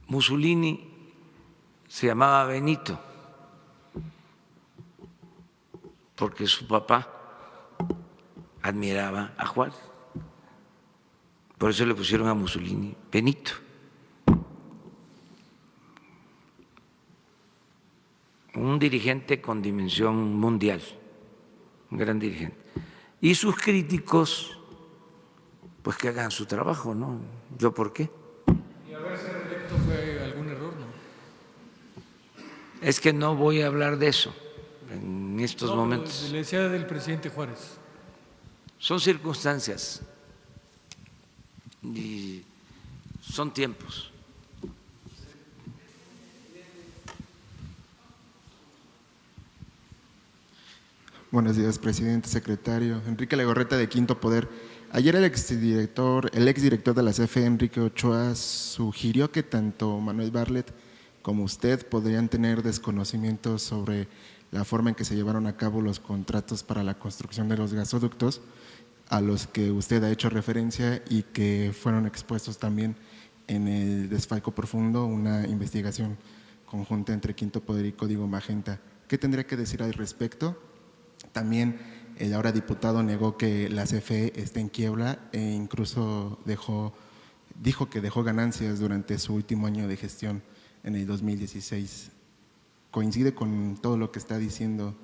Mussolini se llamaba Benito porque su papá admiraba a Juárez. Por eso le pusieron a Mussolini Benito. Un dirigente con dimensión mundial, un gran dirigente. Y sus críticos, pues que hagan su trabajo, ¿no? ¿Yo por qué? ¿Y haberse reelecto fue algún error, no? Es que no voy a hablar de eso en estos momentos. Le decía del presidente Juárez. Son circunstancias y son tiempos. Buenos días, presidente, secretario. Enrique Legorreta, de Quinto Poder. Ayer el exdirector de la CFE, Enrique Ochoa, sugirió que tanto Manuel Bartlett como usted podrían tener desconocimientos sobre la forma en que se llevaron a cabo los contratos para la construcción de los gasoductos, a los que usted ha hecho referencia y que fueron expuestos también en el Desfalco Profundo, una investigación conjunta entre Quinto Poder y Código Magenta. ¿Qué tendría que decir al respecto? También el ahora diputado negó que la CFE está en quiebra e incluso dijo que dejó ganancias durante su último año de gestión en el 2016. ¿Coincide con todo lo que está diciendo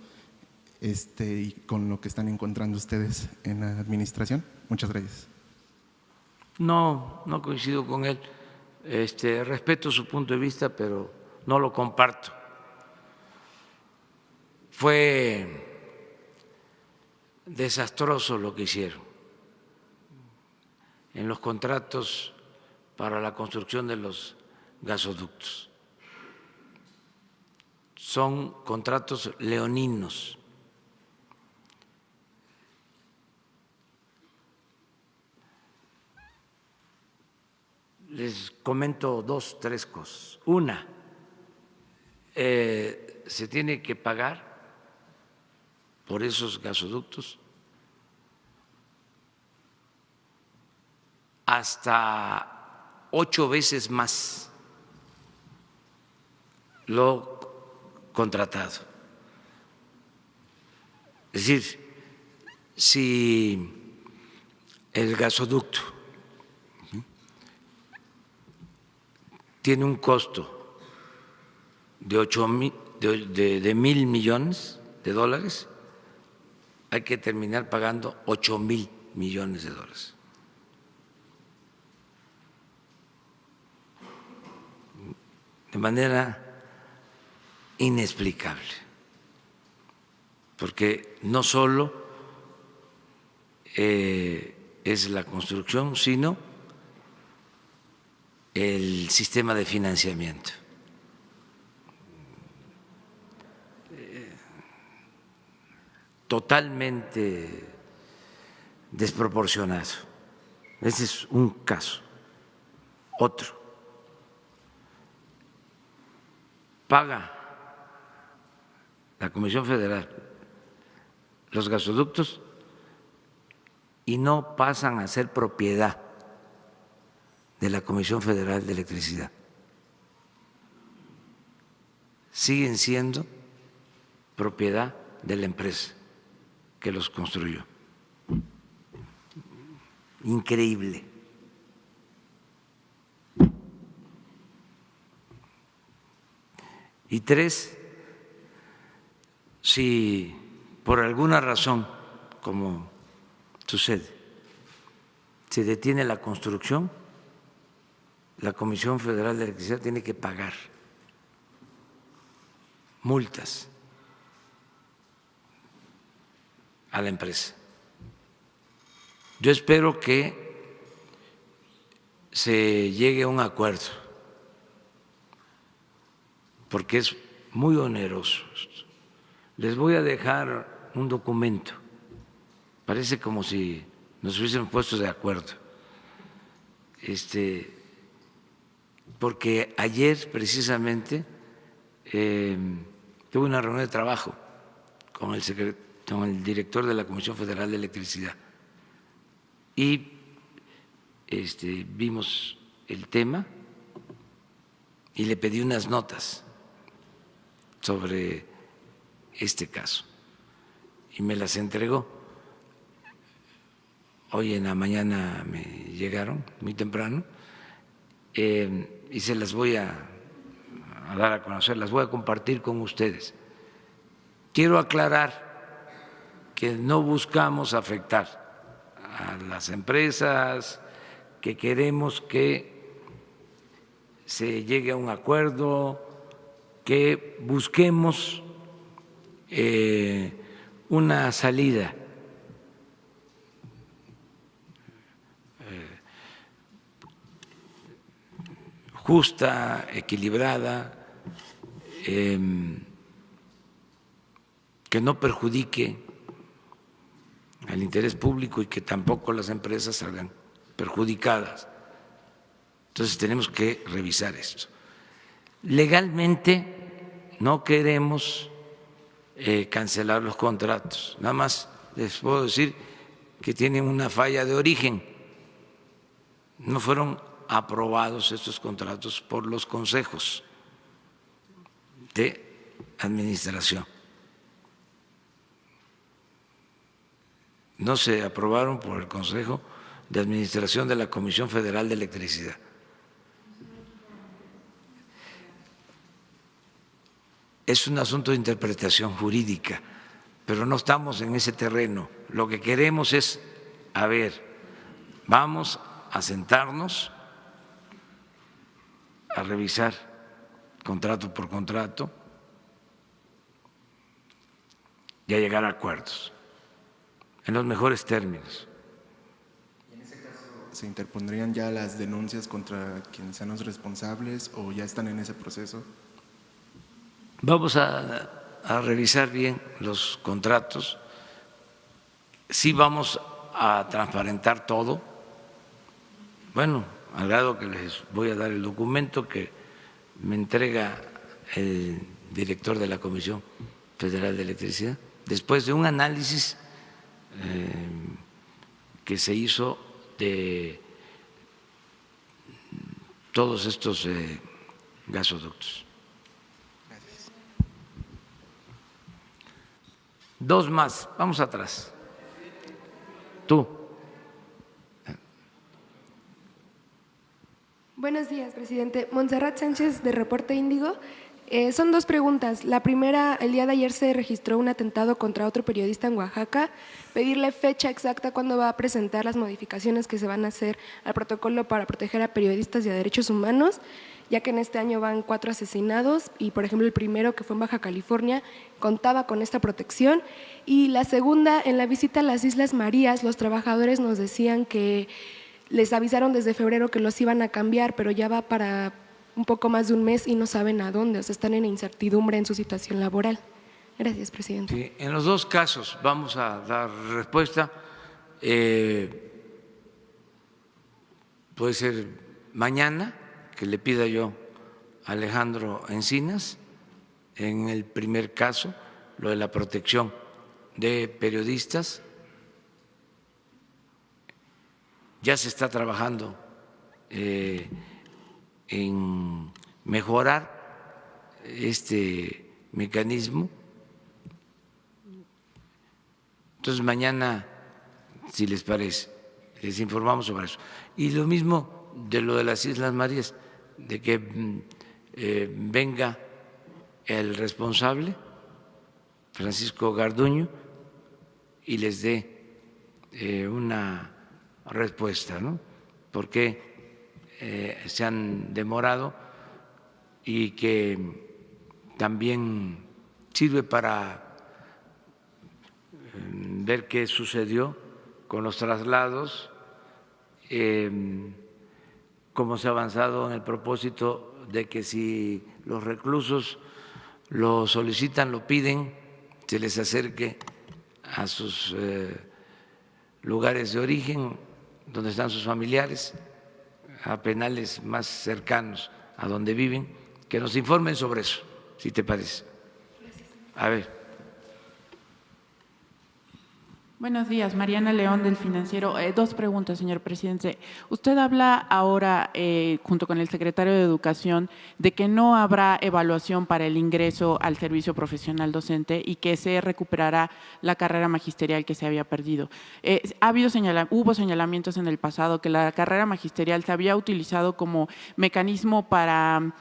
y con lo que están encontrando ustedes en la administración? Muchas gracias. No, no coincido con él. Respeto su punto de vista, pero no lo comparto. Fue desastroso lo que hicieron en los contratos para la construcción de los gasoductos. Son contratos leoninos. Les comento dos, tres cosas. Una, se tiene que pagar por esos gasoductos hasta 8 veces más lo contratado. Es decir, si el gasoducto tiene un costo de 1,000 millones, de dólares, hay que terminar pagando 8,000 millones de dólares. De manera inexplicable, porque no solo es la construcción, sino el sistema de financiamiento. Totalmente desproporcionado. Ese es un caso. Otro. Paga la Comisión Federal los gasoductos y no pasan a ser propiedad de la Comisión Federal de Electricidad. Siguen siendo propiedad de la empresa que los construyó. Increíble. Y tres, si por alguna razón, como sucede, se detiene la construcción, la Comisión Federal de Electricidad tiene que pagar multas a la empresa. Yo espero que se llegue a un acuerdo, porque es muy oneroso. Les voy a dejar un documento, parece como si nos hubiésemos puesto de acuerdo, porque ayer precisamente tuve una reunión de trabajo con el director de la Comisión Federal de Electricidad y vimos el tema y le pedí unas notas sobre este caso y me las entregó. Hoy en la mañana me llegaron muy temprano y se las voy a dar a conocer, las voy a compartir con ustedes. Quiero aclarar que no buscamos afectar a las empresas, que queremos que se llegue a un acuerdo, que busquemos una salida justa, equilibrada, que no perjudique al interés público y que tampoco las empresas salgan perjudicadas. Entonces tenemos que revisar esto. Legalmente no queremos cancelar los contratos, nada más les puedo decir que tienen una falla de origen, no fueron aprobados estos contratos por los consejos de administración. No se aprobaron por el Consejo de Administración de la Comisión Federal de Electricidad. Es un asunto de interpretación jurídica, pero no estamos en ese terreno. Lo que queremos es, a ver, vamos a sentarnos a revisar contrato por contrato y a llegar a acuerdos en los mejores términos. ¿Y en ese caso se interpondrían ya las denuncias contra quienes sean los responsables o ya están en ese proceso? Vamos a revisar bien los contratos, sí vamos a transparentar todo, bueno, al grado que les voy a dar el documento que me entrega el director de la Comisión Federal de Electricidad, después de un análisis que se hizo de todos estos gasoductos. Dos más, vamos atrás. Tú. Buenos días, presidente. Montserrat Sánchez, de Reporte Índigo. Son dos preguntas. La primera, el día de ayer se registró un atentado contra otro periodista en Oaxaca. Pedirle fecha exacta cuándo va a presentar las modificaciones que se van a hacer al protocolo para proteger a periodistas y a derechos humanos, ya que en este año van 4 asesinados y, por ejemplo, el primero, que fue en Baja California, contaba con esta protección. Y la segunda, en la visita a las Islas Marías, los trabajadores nos decían que les avisaron desde febrero que los iban a cambiar, pero ya va para un poco más de un mes y no saben a dónde, o sea, están en incertidumbre en su situación laboral. Gracias, presidente. Sí, en los dos casos vamos a dar respuesta. Puede ser mañana, que le pida yo a Alejandro Encinas, en el primer caso, lo de la protección de periodistas. Ya se está trabajando en mejorar este mecanismo. Entonces mañana, si les parece, les informamos sobre eso. Y lo mismo de lo de las Islas Marías, de que venga el responsable, Francisco Garduño, y les dé una respuesta, ¿no? Porque se han demorado y que también sirve para ver qué sucedió con los traslados, cómo se ha avanzado en el propósito de que si los reclusos lo solicitan, lo piden, se les acerque a sus lugares de origen, donde están sus familiares, a penales más cercanos a donde viven, que nos informen sobre eso, si te parece. A ver. Buenos días, Mariana León del Financiero. Dos preguntas, señor presidente. Usted habla ahora, junto con el secretario de Educación, de que no habrá evaluación para el ingreso al servicio profesional docente y que se recuperará la carrera magisterial que se había perdido. Hubo señalamientos en el pasado que la carrera magisterial se había utilizado como mecanismo para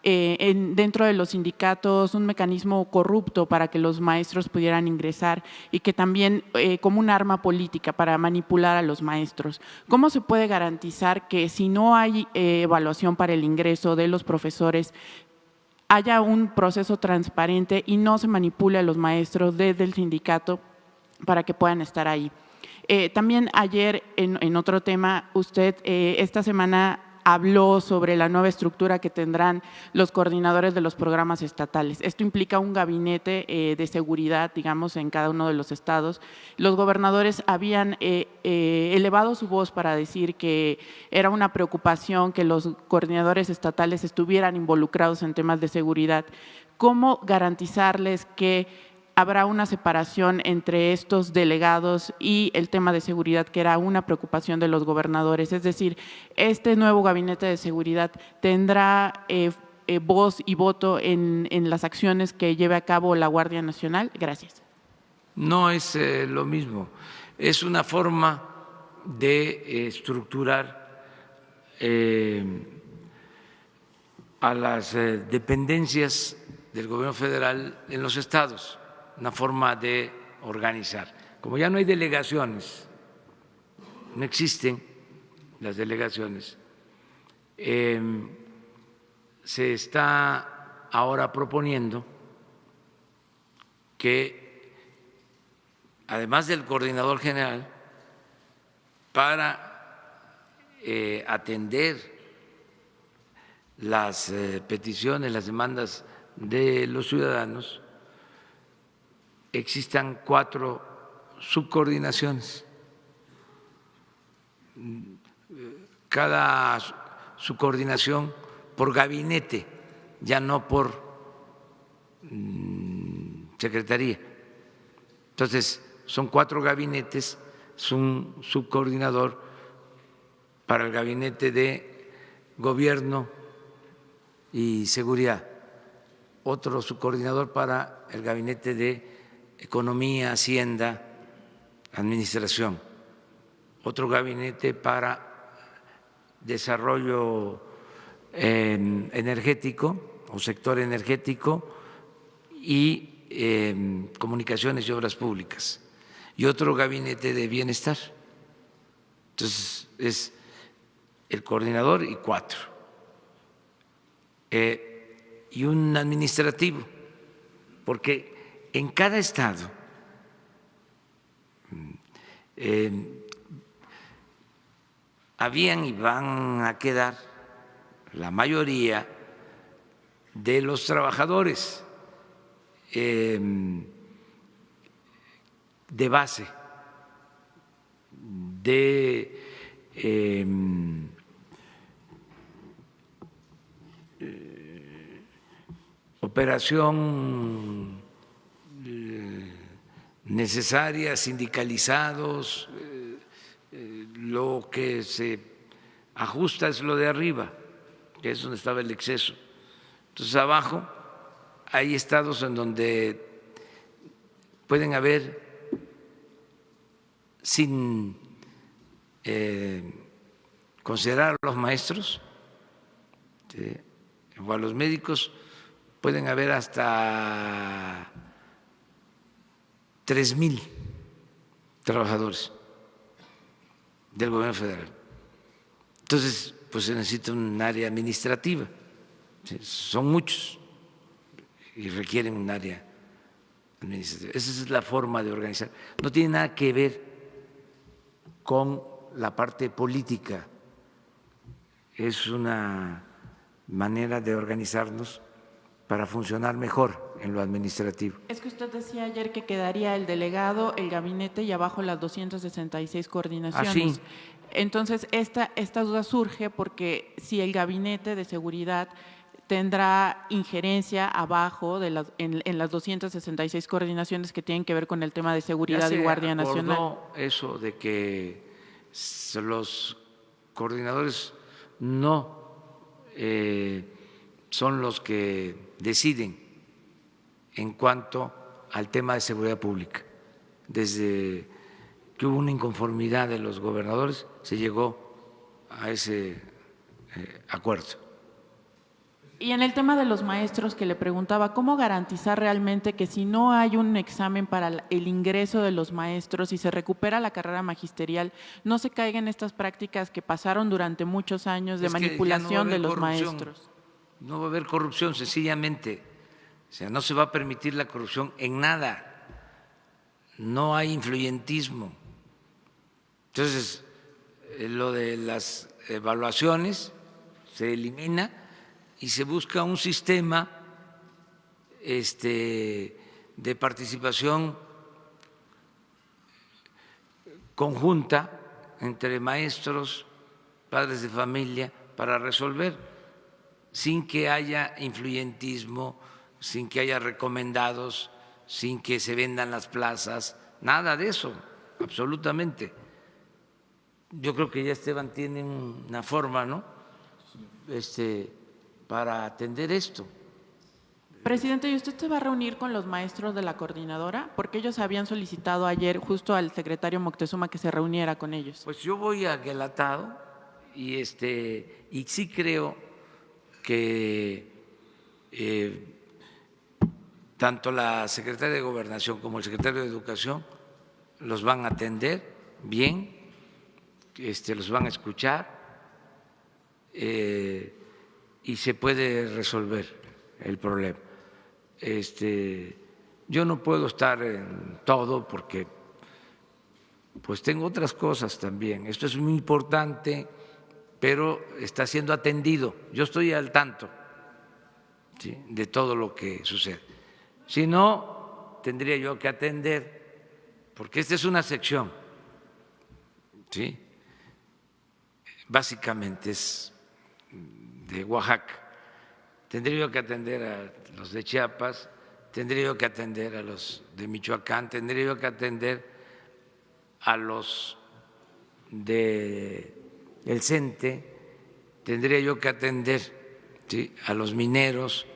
dentro de los sindicatos, un mecanismo corrupto para que los maestros pudieran ingresar y que también como un arma política para manipular a los maestros. ¿Cómo se puede garantizar que si no hay evaluación para el ingreso de los profesores, haya un proceso transparente y no se manipule a los maestros desde el sindicato para que puedan estar ahí? También ayer, en otro tema, usted esta semana habló sobre la nueva estructura que tendrán los coordinadores de los programas estatales. Esto implica un gabinete de seguridad, digamos, en cada uno de los estados. Los gobernadores habían elevado su voz para decir que era una preocupación que los coordinadores estatales estuvieran involucrados en temas de seguridad. ¿Cómo garantizarles que habrá una separación entre estos delegados y el tema de seguridad, que era una preocupación de los gobernadores? Es decir, ¿este nuevo gabinete de seguridad tendrá voz y voto en las acciones que lleve a cabo la Guardia Nacional? Gracias. No es lo mismo, es una forma de estructurar a las dependencias del gobierno federal en los estados, una forma de organizar. Como ya no hay delegaciones, no existen las delegaciones, se está ahora proponiendo que, además del coordinador general, para atender las peticiones, las demandas de los ciudadanos, existan 4 subcoordinaciones. Cada subcoordinación por gabinete, ya no por secretaría. Entonces, son 4 gabinetes, es un subcoordinador para el gabinete de gobierno y seguridad, otro subcoordinador para el gabinete de economía, hacienda, administración, otro gabinete para desarrollo energético o sector energético y comunicaciones y obras públicas, y otro gabinete de bienestar. Entonces, es el coordinador y 4. Y un administrativo, porque en cada estado habían y van a quedar la mayoría de los trabajadores de base, de operación necesaria, sindicalizados, lo que se ajusta es lo de arriba, que es donde estaba el exceso. Entonces, abajo hay estados en donde pueden haber, sin considerar a los maestros, ¿sí?, o a los médicos, pueden haber hasta 3,000 trabajadores del gobierno federal. Entonces, pues se necesita un área administrativa. ¿Sí? Son muchos y requieren un área administrativa. Esa es la forma de organizar. No tiene nada que ver con la parte política. Es una manera de organizarnos para funcionar mejor en lo administrativo. Es que usted decía ayer que quedaría el delegado, el gabinete y abajo las 266 coordinaciones. Así. Entonces, esta duda surge porque si el gabinete de seguridad tendrá injerencia abajo de en las 266 coordinaciones que tienen que ver con el tema de seguridad y Guardia Nacional. Eso de que los coordinadores no son los que deciden en cuanto al tema de seguridad pública. Desde que hubo una inconformidad de los gobernadores, se llegó a ese acuerdo. Y en el tema de los maestros que le preguntaba, ¿cómo garantizar realmente que si no hay un examen para el ingreso de los maestros y se recupera la carrera magisterial, no se caigan estas prácticas que pasaron durante muchos años de manipulación de los maestros? No va a haber corrupción, sencillamente. O sea, no se va a permitir la corrupción en nada. No hay influyentismo. Entonces, lo de las evaluaciones se elimina y se busca un sistema de participación conjunta entre maestros, padres de familia, para resolver, sin que haya influyentismo, sin que haya recomendados, sin que se vendan las plazas, nada de eso, absolutamente. Yo creo que ya Esteban tiene una forma, ¿no?, para atender esto. Presidente, ¿y usted se va a reunir con los maestros de la coordinadora? Porque ellos habían solicitado ayer justo al secretario Moctezuma que se reuniera con ellos. Pues yo voy a Guelatao y sí creo que tanto la secretaria de Gobernación como el secretario de Educación los van a atender bien, los van a escuchar y se puede resolver el problema. Yo no puedo estar en todo porque pues tengo otras cosas también. Esto es muy importante, pero está siendo atendido. Yo estoy al tanto, ¿sí?, de todo lo que sucede. Si no, tendría yo que atender, porque esta es una sección, ¿sí?, básicamente es de Oaxaca. Tendría yo que atender a los de Chiapas, tendría yo que atender a los de Michoacán, tendría yo que atender a los del CENTE, tendría yo que atender, ¿sí?, a los mineros,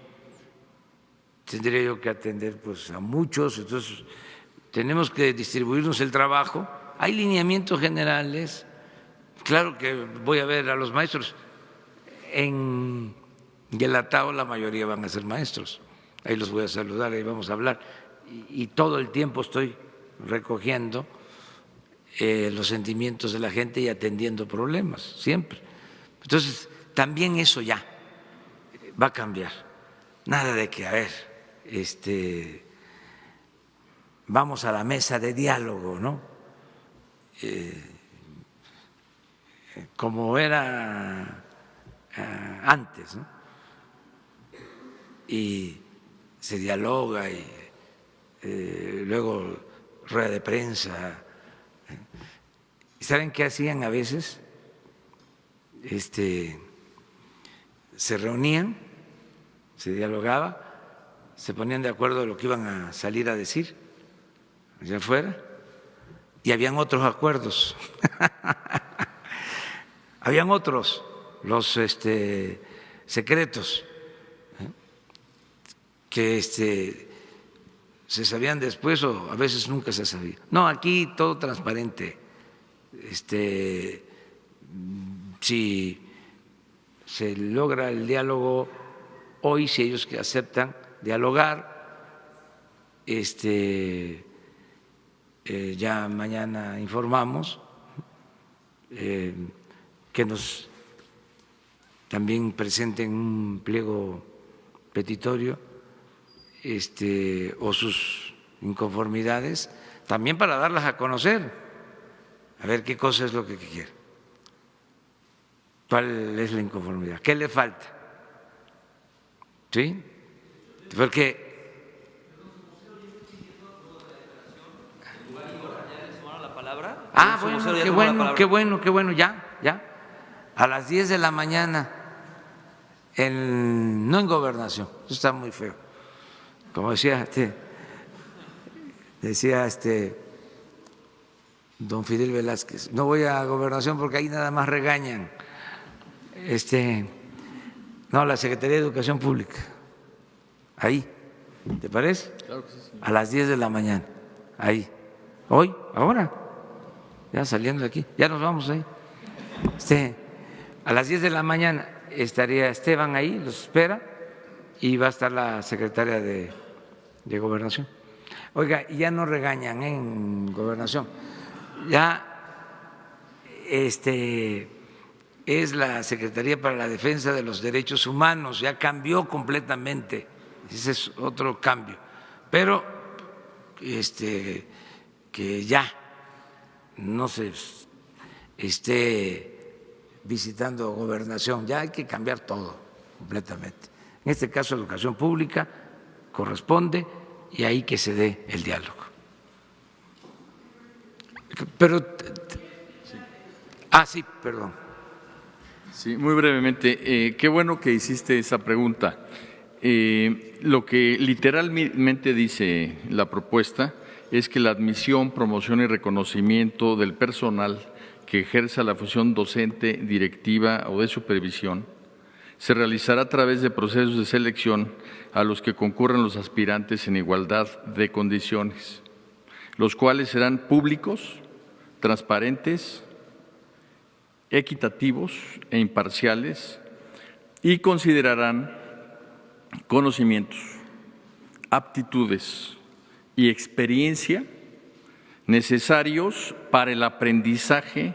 tendría yo que atender pues a muchos. Entonces tenemos que distribuirnos el trabajo. Hay lineamientos generales. Claro que voy a ver a los maestros. En Y el Atao la mayoría van a ser maestros. Ahí los voy a saludar, ahí vamos a hablar. Y todo el tiempo estoy recogiendo los sentimientos de la gente y atendiendo problemas, siempre. Entonces, también eso ya va a cambiar. Nada de que, a ver, vamos a la mesa de diálogo, ¿no? Como era antes, ¿no? Y se dialoga y luego rueda de prensa. ¿Y saben qué hacían a veces? Se reunían, se dialogaba, se ponían de acuerdo de lo que iban a salir a decir allá afuera y habían otros acuerdos. Habían otros, los secretos, que se sabían después o a veces nunca se sabía. No, aquí todo transparente. Si se logra el diálogo hoy, si ellos que aceptan dialogar, ya mañana informamos que nos también presenten un pliego petitorio o sus inconformidades, también para darlas a conocer, a ver qué cosa es lo que quiere, cuál es la inconformidad, qué le falta, ¿sí? Porque bueno, qué bueno, ya, a las 10 de la mañana, no en Gobernación, eso está muy feo, como decía don Fidel Velázquez, no voy a Gobernación porque ahí nada más regañan, no, la Secretaría de Educación Pública, ahí, ¿te parece? Claro que sí, sí. A las 10 de la mañana, ahí, hoy, ahora, ya saliendo de aquí, ya nos vamos ahí, a las 10 de la mañana estaría Esteban ahí, los espera, y va a estar la secretaria de Gobernación. Oiga, ya no regañan en Gobernación, ya es la Secretaría para la Defensa de los Derechos Humanos, ya cambió completamente, ese es otro cambio, pero que ya no se esté visitando Gobernación, ya hay que cambiar todo completamente. En este caso, educación pública corresponde y ahí que se dé el diálogo. Pero, sí, perdón. Sí, muy brevemente. Qué bueno que hiciste esa pregunta. Lo que literalmente dice la propuesta es que la admisión, promoción y reconocimiento del personal que ejerza la función docente, directiva o de supervisión se realizará a través de procesos de selección a los que concurran los aspirantes en igualdad de condiciones, los cuales serán públicos, transparentes, equitativos e imparciales y considerarán conocimientos, aptitudes y experiencia necesarios para el aprendizaje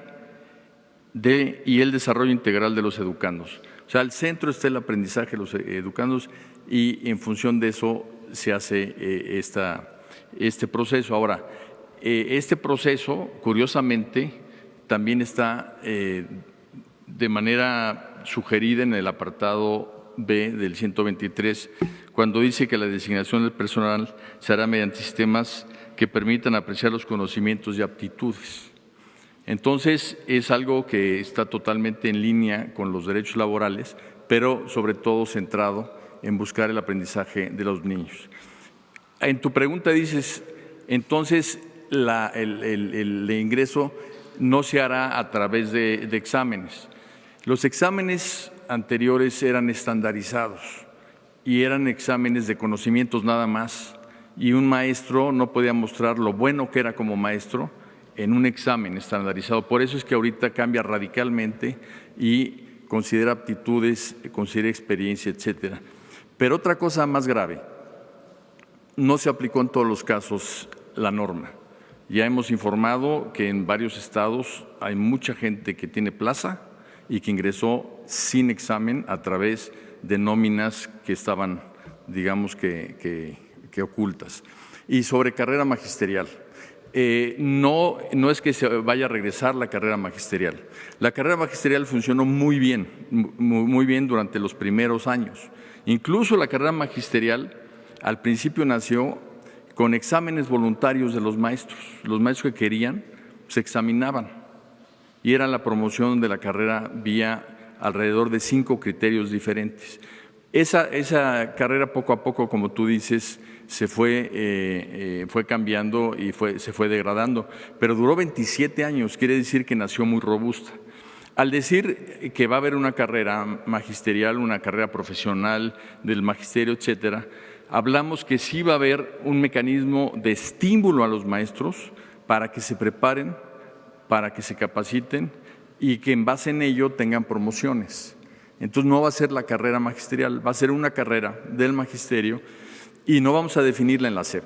y el desarrollo integral de los educandos. O sea, al centro está el aprendizaje de los educandos y en función de eso se hace este proceso. Ahora, este proceso, curiosamente, también está de manera sugerida en el apartado B del 123, cuando dice que la designación del personal se hará mediante sistemas que permitan apreciar los conocimientos y aptitudes. Entonces, es algo que está totalmente en línea con los derechos laborales, pero sobre todo centrado en buscar el aprendizaje de los niños. En tu pregunta dices, entonces, el ingreso no se hará a través de exámenes. Los exámenes anteriores eran estandarizados y eran exámenes de conocimientos nada más, y un maestro no podía mostrar lo bueno que era como maestro en un examen estandarizado. Por eso es que ahorita cambia radicalmente y considera aptitudes, considera experiencia, etcétera. Pero otra cosa más grave, no se aplicó en todos los casos la norma. Ya hemos informado que en varios estados hay mucha gente que tiene plaza y que ingresó sin examen a través de nóminas que estaban, digamos que ocultas. Y sobre carrera magisterial, no es que se vaya a regresar la carrera magisterial. La carrera magisterial funcionó muy bien durante los primeros años. Incluso la carrera magisterial al principio nació con exámenes voluntarios de los maestros. Los maestros que querían se examinaban y era la promoción de la carrera vía alrededor de 5 criterios diferentes. Esa carrera poco a poco, como tú dices, se fue cambiando y se fue degradando, pero duró 27 años, quiere decir que nació muy robusta. Al decir que va a haber una carrera magisterial, una carrera profesional del magisterio, etcétera, hablamos que sí va a haber un mecanismo de estímulo a los maestros para que se preparen, para que se capaciten y que en base en ello tengan promociones. Entonces no va a ser la carrera magisterial, va a ser una carrera del magisterio y no vamos a definirla en la SEP.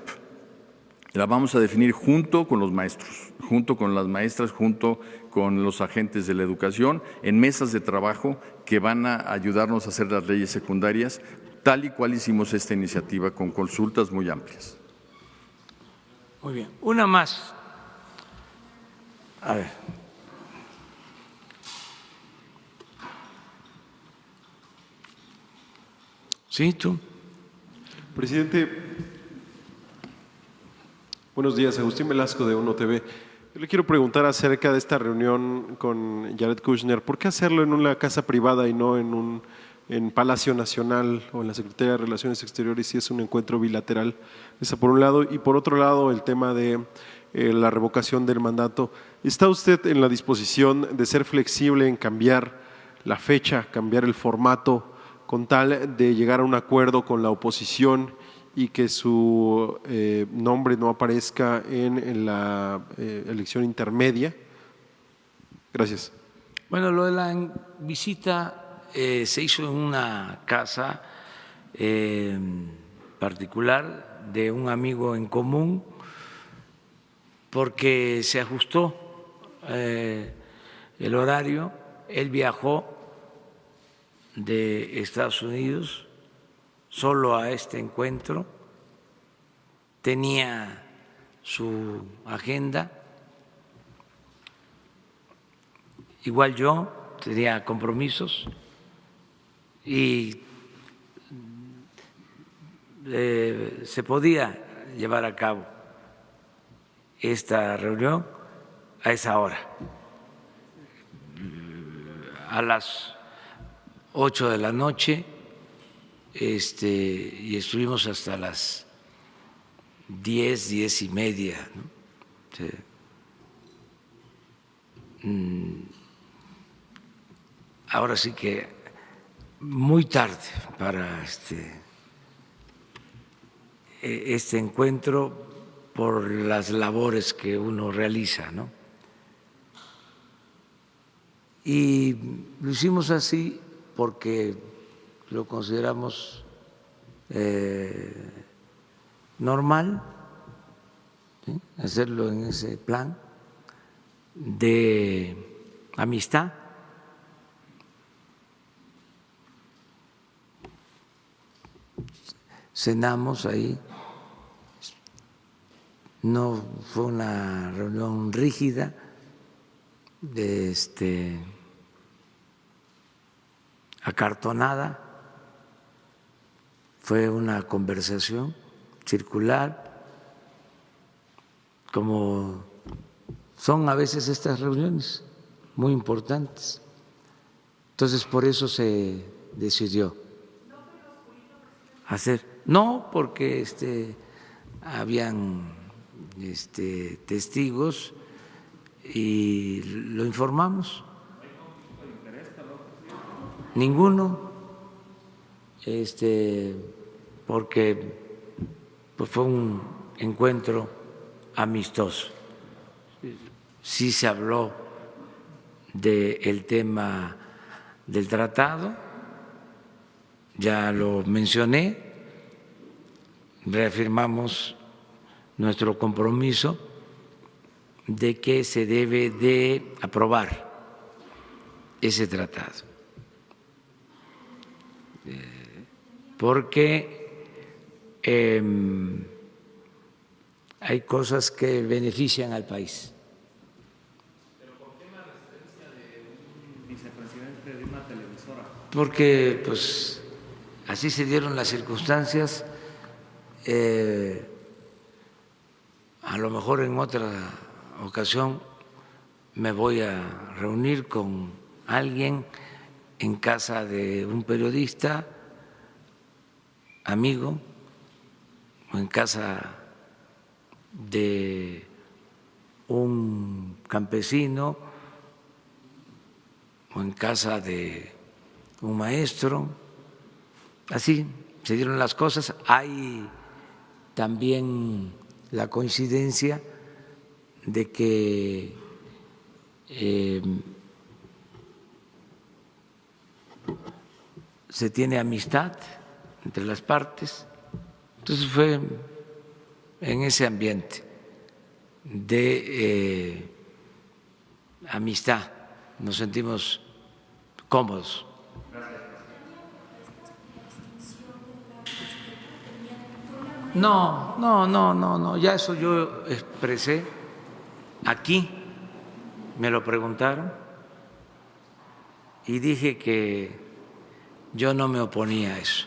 La vamos a definir junto con los maestros, junto con las maestras, junto con los agentes de la educación, en mesas de trabajo que van a ayudarnos a hacer las leyes secundarias, tal y cual hicimos esta iniciativa con consultas muy amplias. Muy bien. Una más. A ver. Sí, tú. Presidente, buenos días. Agustín Velasco de Uno TV. Yo le quiero preguntar acerca de esta reunión con Jared Kushner. ¿Por qué hacerlo en una casa privada y no en Palacio Nacional o en la Secretaría de Relaciones Exteriores si es un encuentro bilateral? Eso por un lado. Y por otro lado, el tema de la revocación del mandato. ¿Está usted en la disposición de ser flexible en cambiar la fecha, cambiar el formato, con tal de llegar a un acuerdo con la oposición y que su nombre no aparezca en la elección intermedia? Gracias. Bueno, lo de la visita se hizo en una casa particular de un amigo en común porque se ajustó el horario. Él viajó de Estados Unidos solo a este encuentro, tenía su agenda, igual yo tenía compromisos y se podía llevar a cabo esta reunión a esa hora, a las 8 de la noche, y estuvimos hasta las 10, 10:30, ¿no? Sí. Ahora sí que muy tarde para este encuentro por las labores que uno realiza, ¿no? Y lo hicimos así porque lo consideramos normal, ¿sí? Hacerlo en ese plan de amistad. Cenamos ahí, no fue una reunión rígida, acartonada, fue una conversación circular, como son a veces estas reuniones muy importantes. Entonces, por eso se decidió hacer. No, porque habían testigos y lo informamos. Ninguno, porque pues fue un encuentro amistoso. Sí se habló del tema del tratado, ya lo mencioné, reafirmamos nuestro compromiso de que se debe de aprobar ese tratado, porque hay cosas que benefician al país. Porque pues así se dieron las circunstancias, a lo mejor en otra ocasión me voy a reunir con alguien en casa de un periodista, amigo, o en casa de un campesino, o en casa de un maestro. Así se dieron las cosas. Hay también la coincidencia de que se tiene amistad entre las partes. Entonces fue en ese ambiente de amistad, nos sentimos cómodos. No, ya eso yo expresé aquí, me lo preguntaron y dije que yo no me oponía a eso.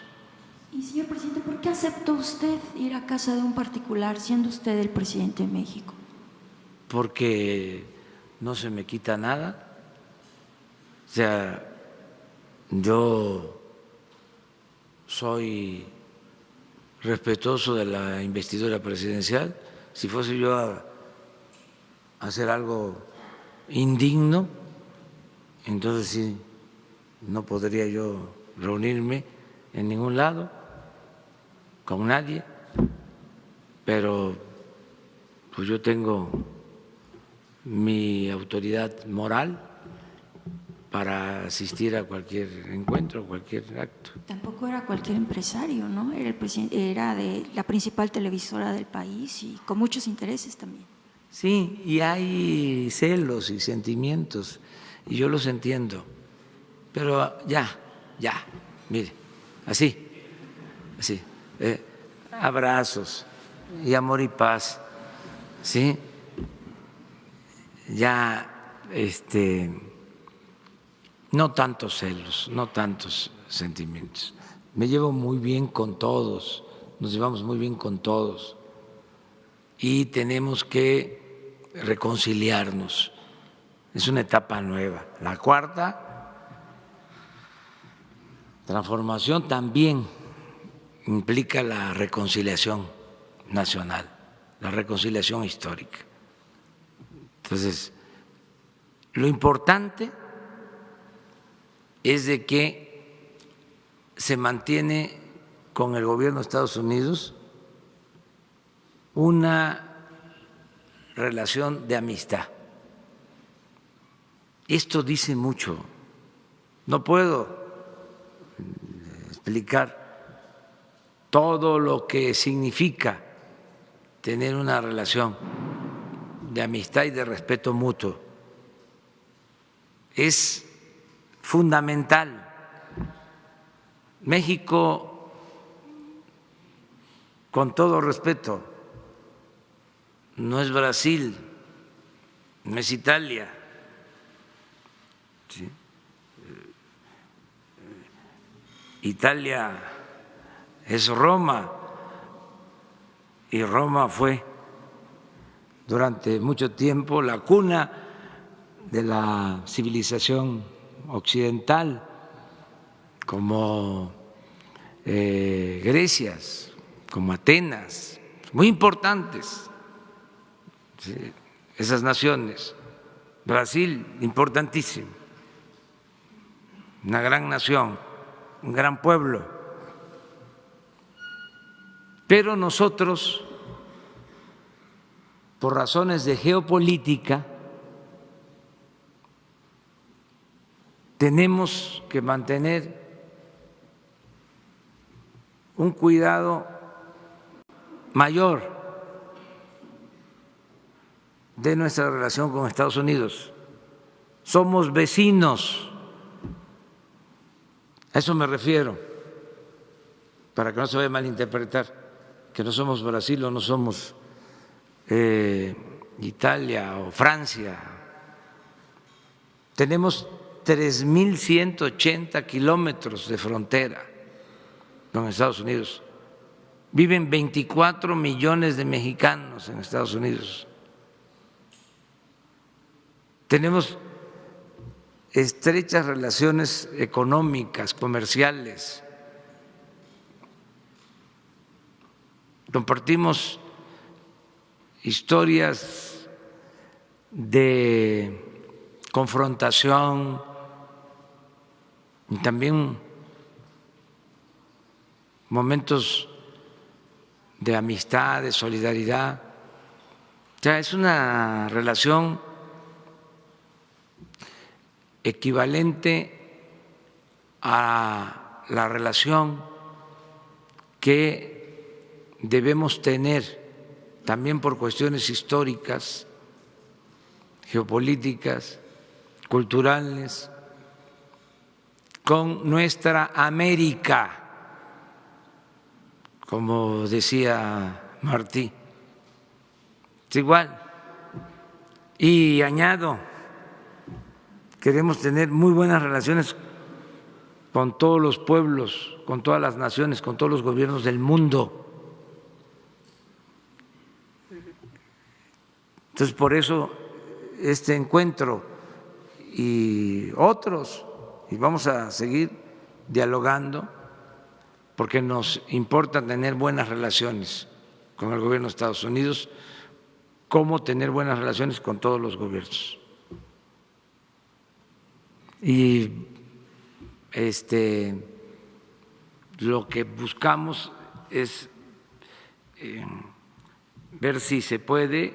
Y señor presidente, ¿por qué aceptó usted ir a casa de un particular siendo usted el presidente de México? Porque no se me quita nada. O sea, yo soy respetuoso de la investidura presidencial. Si fuese yo a hacer algo indigno, entonces sí, no podría yo reunirme en ningún lado con nadie, pero pues yo tengo mi autoridad moral para asistir a cualquier encuentro, cualquier acto. Tampoco era cualquier empresario, ¿no? Era el presidente, era de la principal televisora del país y con muchos intereses también. Sí, y hay celos y sentimientos, y yo los entiendo, pero ya, mire, así, abrazos y amor y paz, ¿sí? Ya, no tantos celos, no tantos sentimientos. Me llevo muy bien con todos, nos llevamos muy bien con todos y tenemos que reconciliarnos. Es una etapa nueva. La cuarta transformación también implica la reconciliación nacional, la reconciliación histórica. Entonces, lo importante es de que se mantiene con el gobierno de Estados Unidos una relación de amistad. Esto dice mucho. No puedo explicar todo lo que significa tener una relación de amistad y de respeto mutuo. Es fundamental. México, con todo respeto, no es Brasil, no es Italia. ¿Sí? Italia es Roma y Roma fue durante mucho tiempo la cuna de la civilización occidental, como Grecia, como Atenas, muy importantes, ¿sí? Esas naciones. Brasil, importantísimo, una gran nación, un gran pueblo. Pero nosotros, por razones de geopolítica, tenemos que mantener un cuidado mayor de nuestra relación con Estados Unidos. Somos vecinos, a eso me refiero, para que no se vaya a malinterpretar, que no somos Brasil o no somos Italia o Francia. Tenemos 3.180 kilómetros de frontera con Estados Unidos. Viven 24 millones de mexicanos en Estados Unidos. Tenemos estrechas relaciones económicas, comerciales. Compartimos historias de confrontación y también momentos de amistad, de solidaridad. O sea, es una relación equivalente a la relación que debemos tener también por cuestiones históricas, geopolíticas, culturales, con nuestra América, como decía Martí. Es igual. Y añado, queremos tener muy buenas relaciones con todos los pueblos, con todas las naciones, con todos los gobiernos del mundo. Entonces, por eso este encuentro y otros, y vamos a seguir dialogando, porque nos importa tener buenas relaciones con el gobierno de Estados Unidos, como tener buenas relaciones con todos los gobiernos. Y lo que buscamos es ver si se puede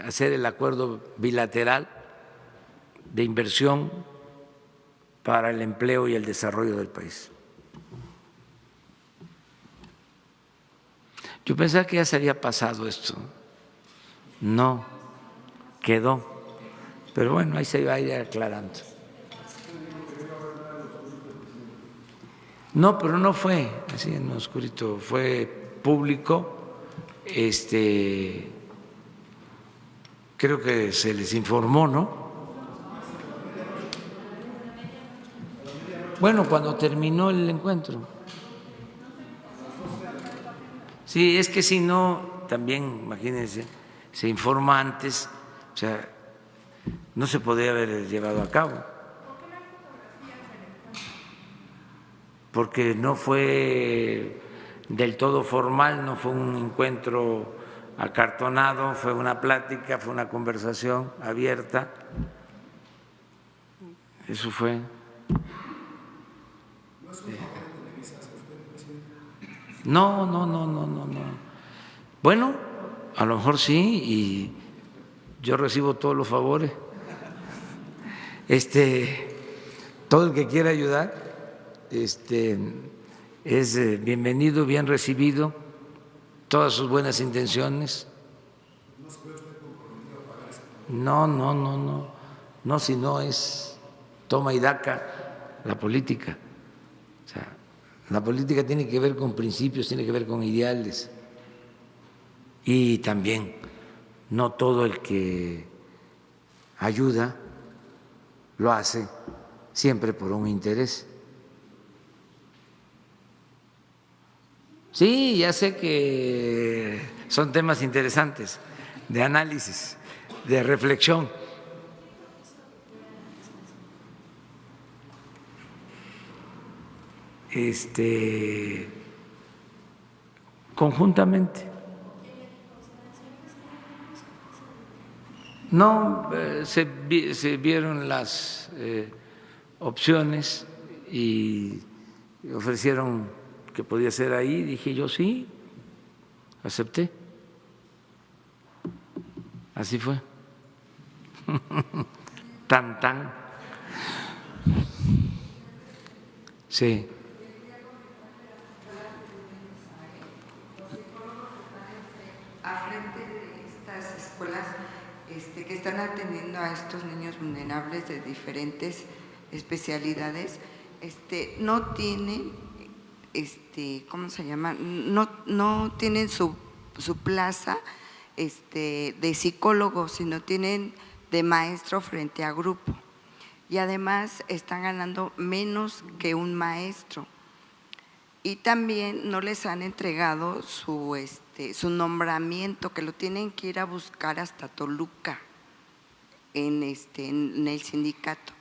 hacer el acuerdo bilateral de inversión para el empleo y el desarrollo del país. Yo pensaba que ya se había pasado esto. No, quedó. Pero bueno, ahí se va a ir aclarando. No, pero no fue así en oscurito, fue público. Creo que se les informó, ¿no? Bueno, cuando terminó el encuentro. Sí, es que si no, también, imagínense, se informa antes, o sea, no se podía haber llevado a cabo. Porque no fue del todo formal, no fue un encuentro acartonado, fue una plática, fue una conversación abierta. Eso fue. No. Bueno, a lo mejor sí, y yo recibo todos los favores. Todo el que quiera ayudar, es bienvenido, bien recibido, todas sus buenas intenciones. No, si no es toma y daca la política. O sea, la política tiene que ver con principios, tiene que ver con ideales. Y también no todo el que ayuda lo hace siempre por un interés. Sí, ya sé que son temas interesantes de análisis, de reflexión. Conjuntamente. No, se vieron las opciones y ofrecieron que podía ser ahí, dije yo sí, acepté. Así fue. Tan. Sí. A frente de estas escuelas que están atendiendo a estos niños vulnerables de diferentes especialidades, no tienen, ¿cómo se llama? No tienen su plaza de psicólogo, sino tienen de maestro frente a grupo. Y además están ganando menos que un maestro. Y también no les han entregado su nombramiento, que lo tienen que ir a buscar hasta Toluca, en el sindicato.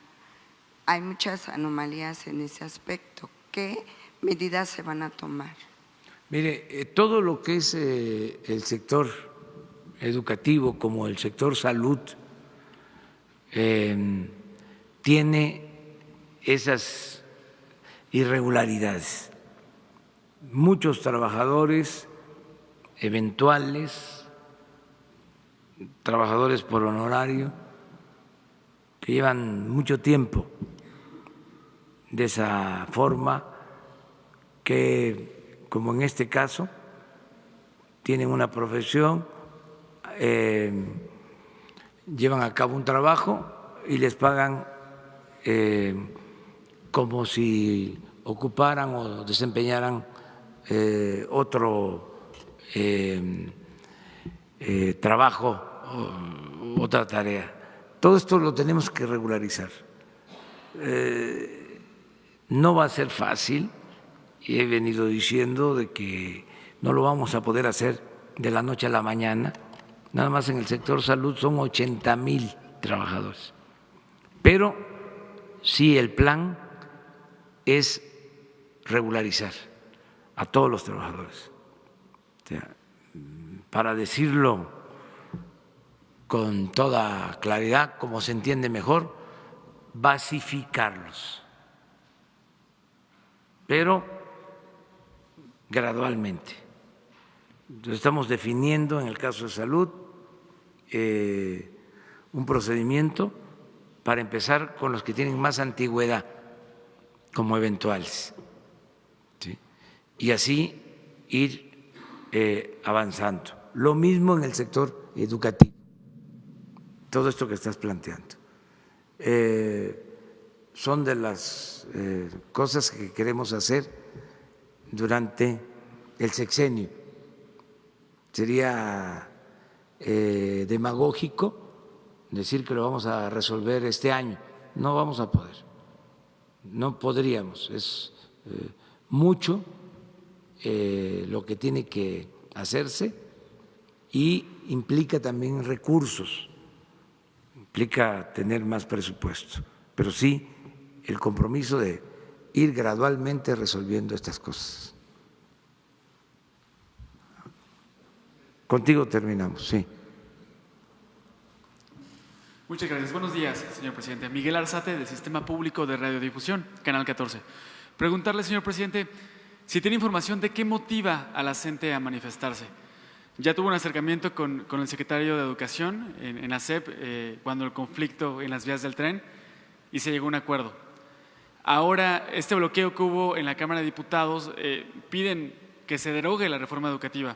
Hay muchas anomalías en ese aspecto. ¿Qué medidas se van a tomar? Mire, todo lo que es el sector educativo, como el sector salud, tiene esas irregularidades. Muchos trabajadores eventuales, trabajadores por honorario, que llevan mucho tiempo de esa forma, que como en este caso tienen una profesión, llevan a cabo un trabajo y les pagan como si ocuparan o desempeñaran otro trabajo, otra tarea. Todo esto lo tenemos que regularizar. No va a ser fácil, y he venido diciendo de que no lo vamos a poder hacer de la noche a la mañana. Nada más en el sector salud son 80,000 trabajadores. Pero sí, el plan es regularizar a todos los trabajadores. O sea, para decirlo con toda claridad, como se entiende mejor, basificarlos, pero gradualmente. Entonces, estamos definiendo en el caso de salud un procedimiento para empezar con los que tienen más antigüedad como eventuales, ¿sí? Y así ir avanzando. Lo mismo en el sector educativo, todo esto que estás planteando. Son de las cosas que queremos hacer durante el sexenio. Sería demagógico decir que lo vamos a resolver este año. No vamos a poder, no podríamos. Es mucho lo que tiene que hacerse y implica también recursos, implica tener más presupuesto, pero sí el compromiso de ir gradualmente resolviendo estas cosas. Contigo terminamos, sí. Muchas gracias. Buenos días, señor presidente. Miguel Arzate, del Sistema Público de Radiodifusión, Canal 14. Preguntarle, señor presidente, si tiene información de qué motiva a la CENTE a manifestarse. Ya tuvo un acercamiento con el secretario de Educación en la SEP cuando el conflicto en las vías del tren y se llegó a un acuerdo. Ahora, este bloqueo que hubo en la Cámara de Diputados piden que se derogue la reforma educativa.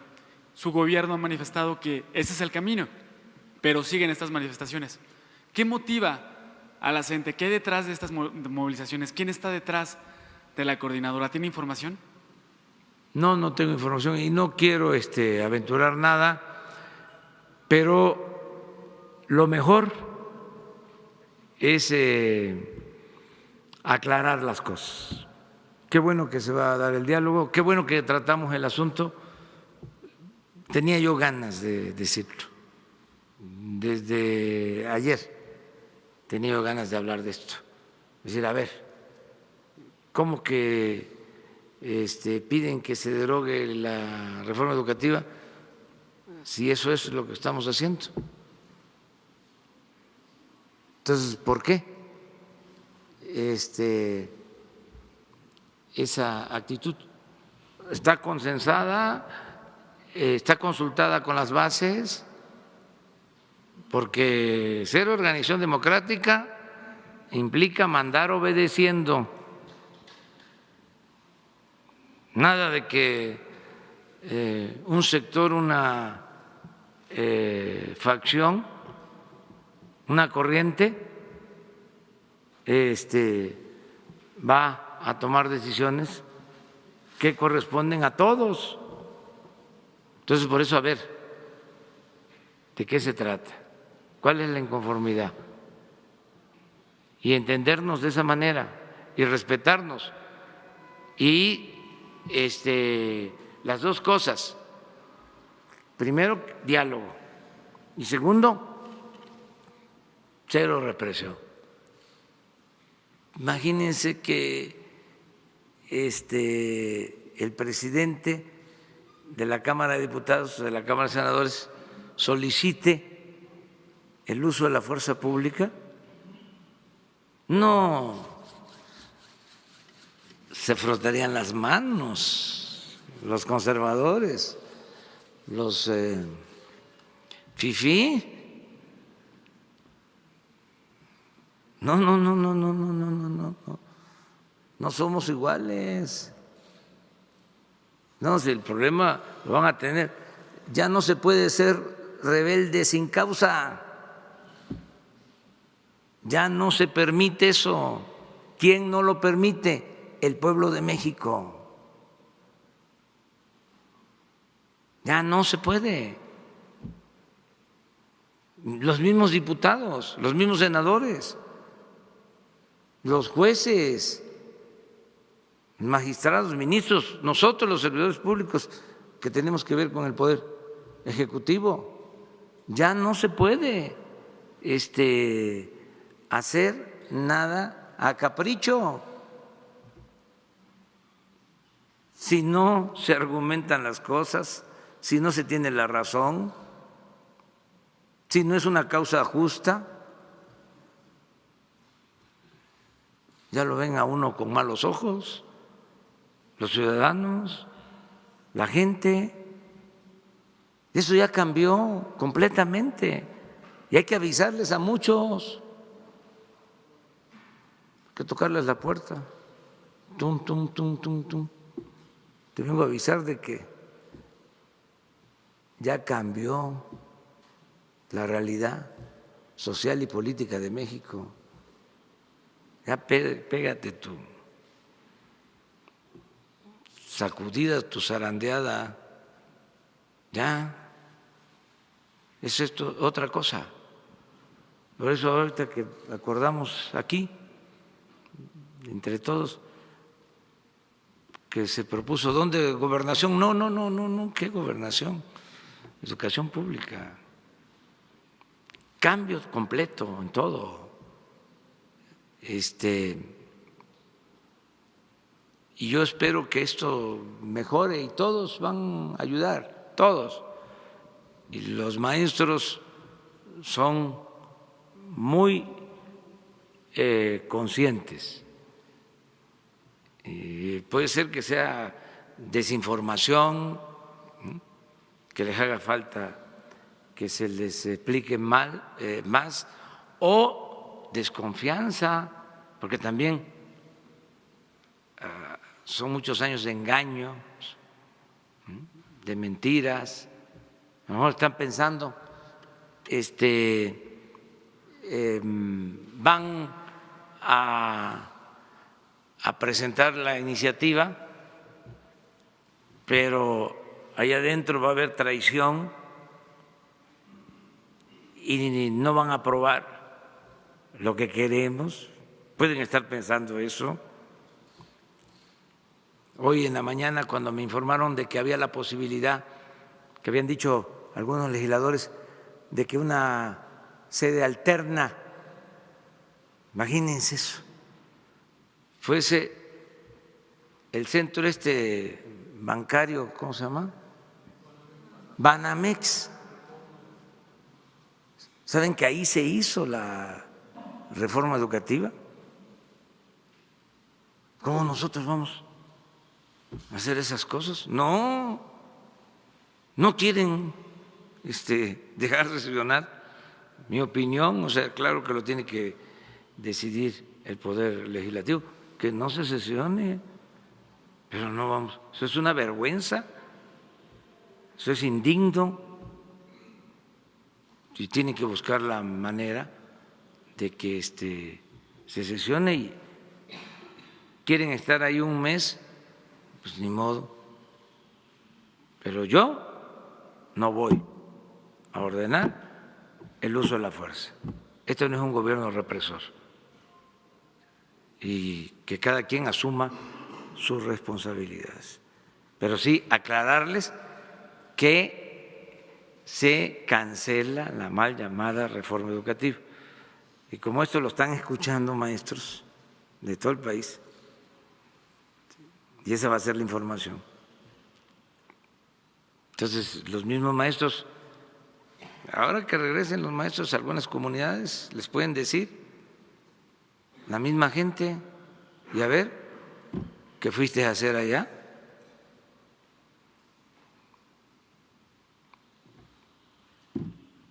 Su gobierno ha manifestado que ese es el camino, pero siguen estas manifestaciones. ¿Qué motiva a la CENTE? ¿Qué hay detrás de estas movilizaciones? ¿Quién está detrás de la coordinadora? ¿Tiene información? No tengo información y no quiero aventurar nada, pero lo mejor es aclarar las cosas. Qué bueno que se va a dar el diálogo, qué bueno que tratamos el asunto. Tenía yo ganas de decirlo. Desde ayer tenía yo ganas de hablar de esto. Es decir, a ver, ¿cómo que piden que se derogue la reforma educativa si eso es lo que estamos haciendo? Entonces, ¿por qué esa actitud? Está consensada, está consultada con las bases, porque ser organización democrática implica mandar obedeciendo. Nada de que un sector, una facción, una corriente va a tomar decisiones que corresponden a todos. Entonces, por eso, a ver, ¿de qué se trata? ¿Cuál es la inconformidad? Y entendernos de esa manera y respetarnos. Y las dos cosas. Primero, diálogo. Y segundo, cero represión. Imagínense que el presidente de la Cámara de Diputados, de la Cámara de Senadores, solicite el uso de la fuerza pública. No se frotarían las manos los conservadores, los fifí. No, no somos iguales. No, si el problema lo van a tener. Ya no se puede ser rebelde sin causa. Ya no se permite eso. ¿Quién no lo permite? El pueblo de México. Ya no se puede. Los mismos diputados, los mismos senadores, los jueces, magistrados, ministros, nosotros los servidores públicos que tenemos que ver con el poder ejecutivo, ya no se puede hacer nada a capricho. Si no se argumentan las cosas, si no se tiene la razón, si no es una causa justa, ya lo ven a uno con malos ojos, los ciudadanos, la gente. Eso ya cambió completamente y hay que avisarles a muchos, hay que tocarles la puerta. Tum, tum, tum, tum, tum. Te vengo a avisar de que ya cambió la realidad social y política de México. Ya pégate tu sacudida, tu zarandeada. Ya, es esto otra cosa. Por eso ahorita que acordamos aquí, entre todos, que se propuso, ¿dónde? Gobernación. No, ¿qué gobernación? Educación pública. Cambio completo en todo. Y yo espero que esto mejore y todos van a ayudar, todos. Y los maestros son muy conscientes. Y puede ser que sea desinformación, que les haga falta que se les explique más, o desconfianza, porque también son muchos años de engaños, de mentiras. A lo mejor están pensando, van a presentar la iniciativa, pero allá adentro va a haber traición y no van a aprobar lo que queremos. Pueden estar pensando eso. Hoy en la mañana, cuando me informaron de que había la posibilidad, que habían dicho algunos legisladores, de que una sede alterna, imagínense eso, fuese el centro bancario, ¿cómo se llama? Banamex. ¿Saben que ahí se hizo la reforma educativa? ¿Cómo nosotros vamos a hacer esas cosas? No quieren dejar de mencionar mi opinión, o sea, claro que lo tiene que decidir el Poder Legislativo, que no se sesione, pero no vamos. Eso es una vergüenza, eso es indigno, y tienen que buscar la manera de que se sesione, y quieren estar ahí un mes, pues ni modo. Pero yo no voy a ordenar el uso de la fuerza. Esto no es un gobierno represor, y que cada quien asuma sus responsabilidades. Pero sí aclararles que se cancela la mal llamada reforma educativa. Y como esto lo están escuchando maestros de todo el país, y esa va a ser la información. Entonces, los mismos maestros, ahora que regresen los maestros a algunas comunidades, les pueden decir, la misma gente, y a ver, ¿qué fuiste a hacer allá?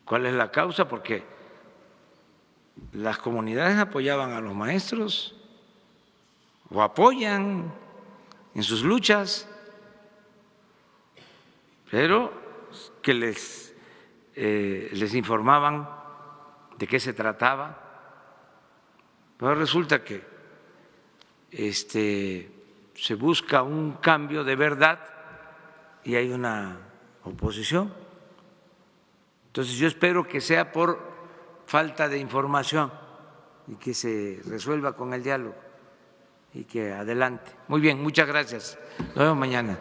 ¿Cuál es la causa? Porque las comunidades apoyaban a los maestros o apoyan en sus luchas, pero que les informaban de qué se trataba. Pero resulta que se busca un cambio de verdad y hay una oposición. Entonces yo espero que sea por falta de información y que se resuelva con el diálogo y que adelante. Muy bien, muchas gracias. Nos vemos mañana.